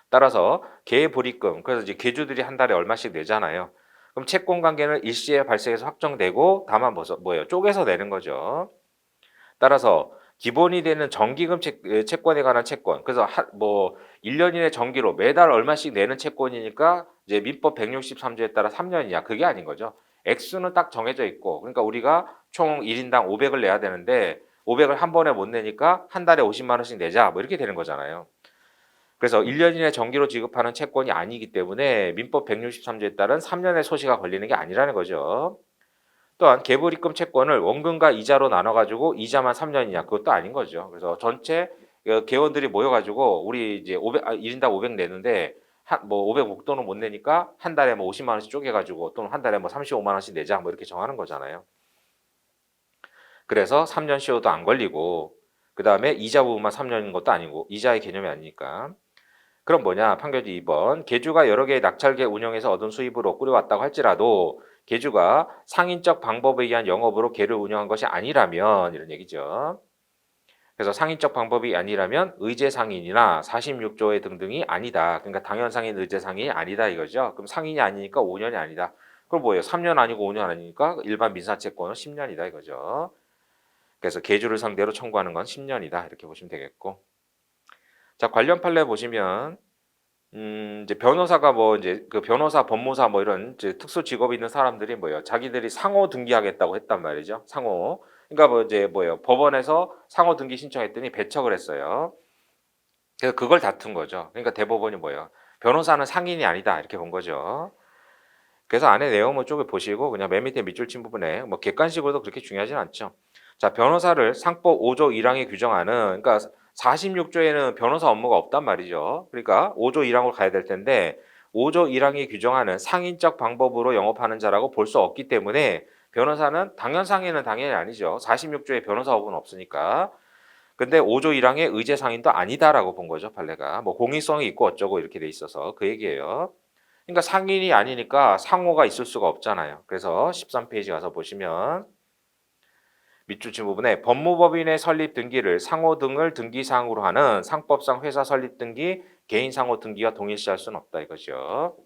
Speaker 1: 따라서 계불입금 그래서 이제 계주들이 한 달에 얼마씩 내잖아요. 그럼 채권 관계는 일시에 발생해서 확정되고 다만 뭐예요? 쪼개서 내는 거죠. 따라서 기본이 되는 정기금 채권에 관한 채권. 그래서 뭐 1년 이내 정기로 매달 얼마씩 내는 채권이니까 이제 민법 163조에 따라 3년이냐 그게 아닌 거죠. 액수는 딱 정해져 있고 그러니까 우리가 총 1인당 500을 내야 되는데 500을 한 번에 못 내니까 한 달에 50만 원씩 내자 뭐 이렇게 되는 거잖아요. 그래서 1년 이내 정기로 지급하는 채권이 아니기 때문에 민법 163조에 따른 3년의 소시가 걸리는 게 아니라는 거죠. 또한 계불입금 채권을 원금과 이자로 나눠 가지고 이자만 3년이냐 그것도 아닌 거죠. 그래서 전체 개원들이 모여 가지고 우리 이제 1인당 500 내는데 뭐 500 목돈은 못 내니까 한 달에 뭐 50만 원씩 쪼개 가지고 또는 한 달에 뭐 35만 원씩 내자 뭐 이렇게 정하는 거잖아요. 그래서 3년 CO도 안 걸리고 그다음에 이자 부분만 3년인 것도 아니고 이자의 개념이 아니니까. 그럼 뭐냐? 판결지 2번. 계주가 여러 개의 낙찰계 운영에서 얻은 수입으로 꾸려왔다고 할지라도 계주가 상인적 방법에 의한 영업으로 계를 운영한 것이 아니라면 이런 얘기죠. 그래서 상인적 방법이 아니라면 의제상인이나 46조의 등등이 아니다. 그러니까 당연상인 의제상인이 아니다 이거죠. 그럼 상인이 아니니까 5년이 아니다. 그럼 뭐예요? 3년 아니고 5년 아니니까 일반 민사채권은 10년이다 이거죠. 그래서 계주를 상대로 청구하는 건 10년이다 이렇게 보시면 되겠고. 자, 관련 판례 보시면 이제 변호사가 뭐 이제 그 변호사, 법무사 뭐 이런 이제 특수 직업이 있는 사람들이 뭐예요? 자기들이 상호 등기하겠다고 했단 말이죠. 상호. 그러니까 뭐 이제 뭐예요? 법원에서 상호 등기 신청했더니 배척을 했어요. 그래서 그걸 다툰 거죠. 그러니까 대법원이 뭐예요? 변호사는 상인이 아니다 이렇게 본 거죠. 그래서 안에 내용을 쪽에 보시고 그냥 맨 밑에 밑줄 친 부분에 뭐 객관식으로도 그렇게 중요하진 않죠. 자, 변호사를 상법 5조 1항이 규정하는 그러니까 46조에는 변호사 업무가 없단 말이죠. 그러니까 5조 1항으로 가야 될 텐데 5조 1항이 규정하는 상인적 방법으로 영업하는 자라고 볼 수 없기 때문에 변호사는 당연상인은 당연히 아니죠. 46조에 변호사업은 없으니까. 근데 5조 1항의 의제 상인도 아니다라고 본 거죠, 판례가. 뭐 공익성이 있고 어쩌고 이렇게 돼 있어서 그 얘기예요. 그러니까 상인이 아니니까 상호가 있을 수가 없잖아요. 그래서 13페이지 가서 보시면 밑줄 친 부분에 법무법인의 설립 등기를 상호 등을 등기사항으로 하는 상법상 회사 설립 등기, 개인 상호 등기와 동일시할 수는 없다 이거죠.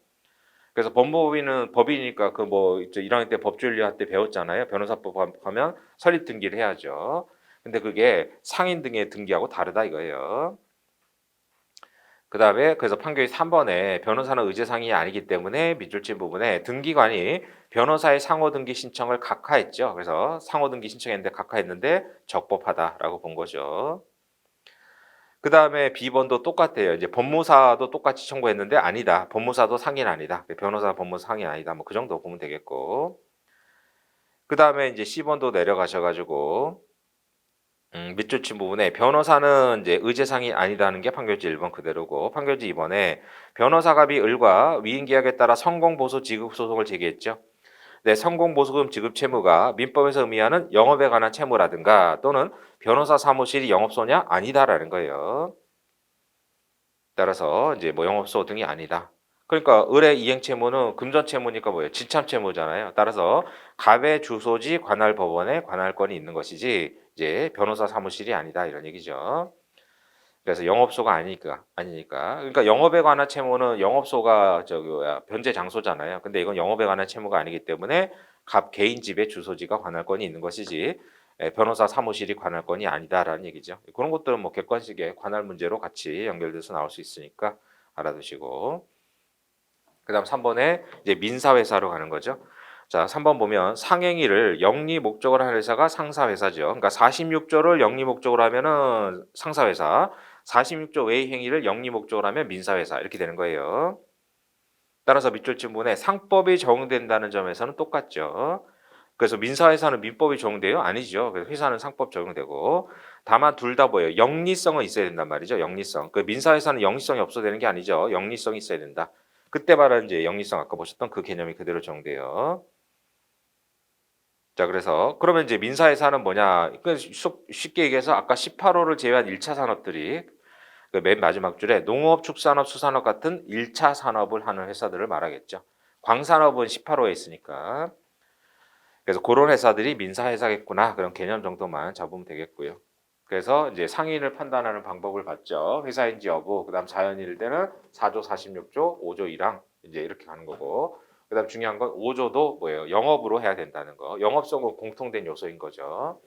Speaker 1: 그래서 법무법인은 법이니까 그 뭐 1학년 때 법조윤리학 때 배웠잖아요. 변호사법 하면 설립 등기를 해야죠. 근데 그게 상인 등의 등기하고 다르다 이거예요. 그다음에 그래서 판결이 3번에 변호사는 의제상인이 아니기 때문에 밑줄 친 부분에 등기관이 변호사의 상호 등기 신청을 각하했죠. 그래서 상호 등기 신청했는데 각하했는데 적법하다라고 본 거죠. 그다음에 B번도 똑같아요. 이제 법무사도 똑같이 청구했는데 아니다. 법무사도 상인 아니다. 변호사 법무사 상인 아니다. 뭐 그 정도 보면 되겠고. 그다음에 이제 C번도 내려가셔 가지고 밑줄 친 부분에 변호사는 이제 의제상이 아니다는 게 판결지 1번 그대로고 판결지 2번에 변호사갑이 을과 위임 계약에 따라 성공보수 지급 소송을 제기했죠. 네, 성공보수금 지급 채무가 민법에서 의미하는 영업에 관한 채무라든가 또는 변호사 사무실이 영업소냐 아니다라는 거예요. 따라서 이제 뭐 영업소 등이 아니다. 그러니까 을의 이행 채무는 금전 채무니까 뭐예요? 지참 채무잖아요. 따라서 갑의 주소지 관할 법원에 관할권이 있는 것이지 이제 변호사 사무실이 아니다 이런 얘기죠. 그래서 영업소가 아니니까. 그러니까 영업에 관한 채무는 영업소가 저기 뭐야 변제 장소잖아요. 근데 이건 영업에 관한 채무가 아니기 때문에 갑 개인 집의 주소지가 관할권이 있는 것이지 변호사 사무실이 관할권이 아니다라는 얘기죠. 그런 것들은 뭐 객관식의 관할 문제로 같이 연결돼서 나올 수 있으니까 알아두시고. 그다음 3번에 이제 민사회사로 가는 거죠. 자, 3번 보면 상행위를 영리 목적으로 하는 회사가 상사회사죠. 그러니까 46조를 영리 목적으로 하면은 상사회사, 46조 외의 행위를 영리 목적으로 하면 민사회사 이렇게 되는 거예요. 따라서 밑줄 친 부분에 상법이 적용된다는 점에서는 똑같죠. 그래서 민사회사는 민법이 적용돼요? 아니죠. 그래서 회사는 상법 적용되고 다만 둘 다 뭐예요? 영리성은 있어야 된단 말이죠. 영리성. 그 민사회사는 영리성이 없어야 되는 게 아니죠. 영리성이 있어야 된다. 그때 말하는 이제 영리성 아까 보셨던 그 개념이 그대로 적용돼요. 자, 그래서 그러면 이제 민사회사는 뭐냐? 그 쉽게 얘기해서 아까 18호를 제외한 1차 산업들이 그 맨 마지막 줄에 농업, 축산업, 수산업 같은 1차 산업을 하는 회사들을 말하겠죠. 광산업은 18호에 있으니까. 그래서 그런 회사들이 민사회사겠구나. 그런 개념 정도만 잡으면 되겠고요. 그래서 이제 상인을 판단하는 방법을 봤죠. 회사인지 여부, 그다음 자연일 때는 4조 46조, 5조 1항 이제 이렇게 가는 거고 그다음 중요한 건 5조도 뭐예요? 영업으로 해야 된다는 거. 영업성은 공통된 요소인 거죠.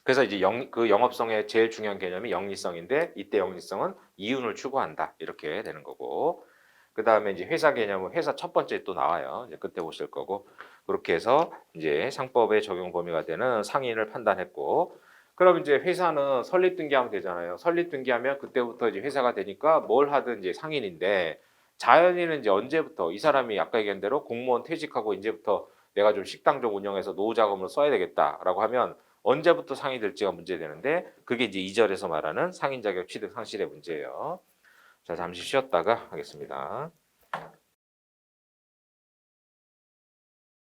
Speaker 1: 그래서 이제 그 영업성의 제일 중요한 개념이 영리성인데 이때 영리성은 이윤을 추구한다. 이렇게 되는 거고. 그다음에 이제 회사 개념은 회사 첫 번째 또 나와요. 이제 그때 보실 거고. 그렇게 해서 이제 상법의 적용 범위가 되는 상인을 판단했고. 그럼 이제 회사는 설립 등기하면 되잖아요. 설립 등기하면 그때부터 이제 회사가 되니까 뭘 하든 이제 상인인데 자연인은 이제 언제부터 이 사람이 아까 얘기한 대로 공무원 퇴직하고 이제부터 내가 좀 식당 좀 운영해서 노후 자금을 써야 되겠다라고 하면 언제부터 상이 될지가 문제되는데 그게 이제 2절에서 말하는 상인 자격 취득 상실의 문제예요. 자, 잠시 쉬었다가 하겠습니다.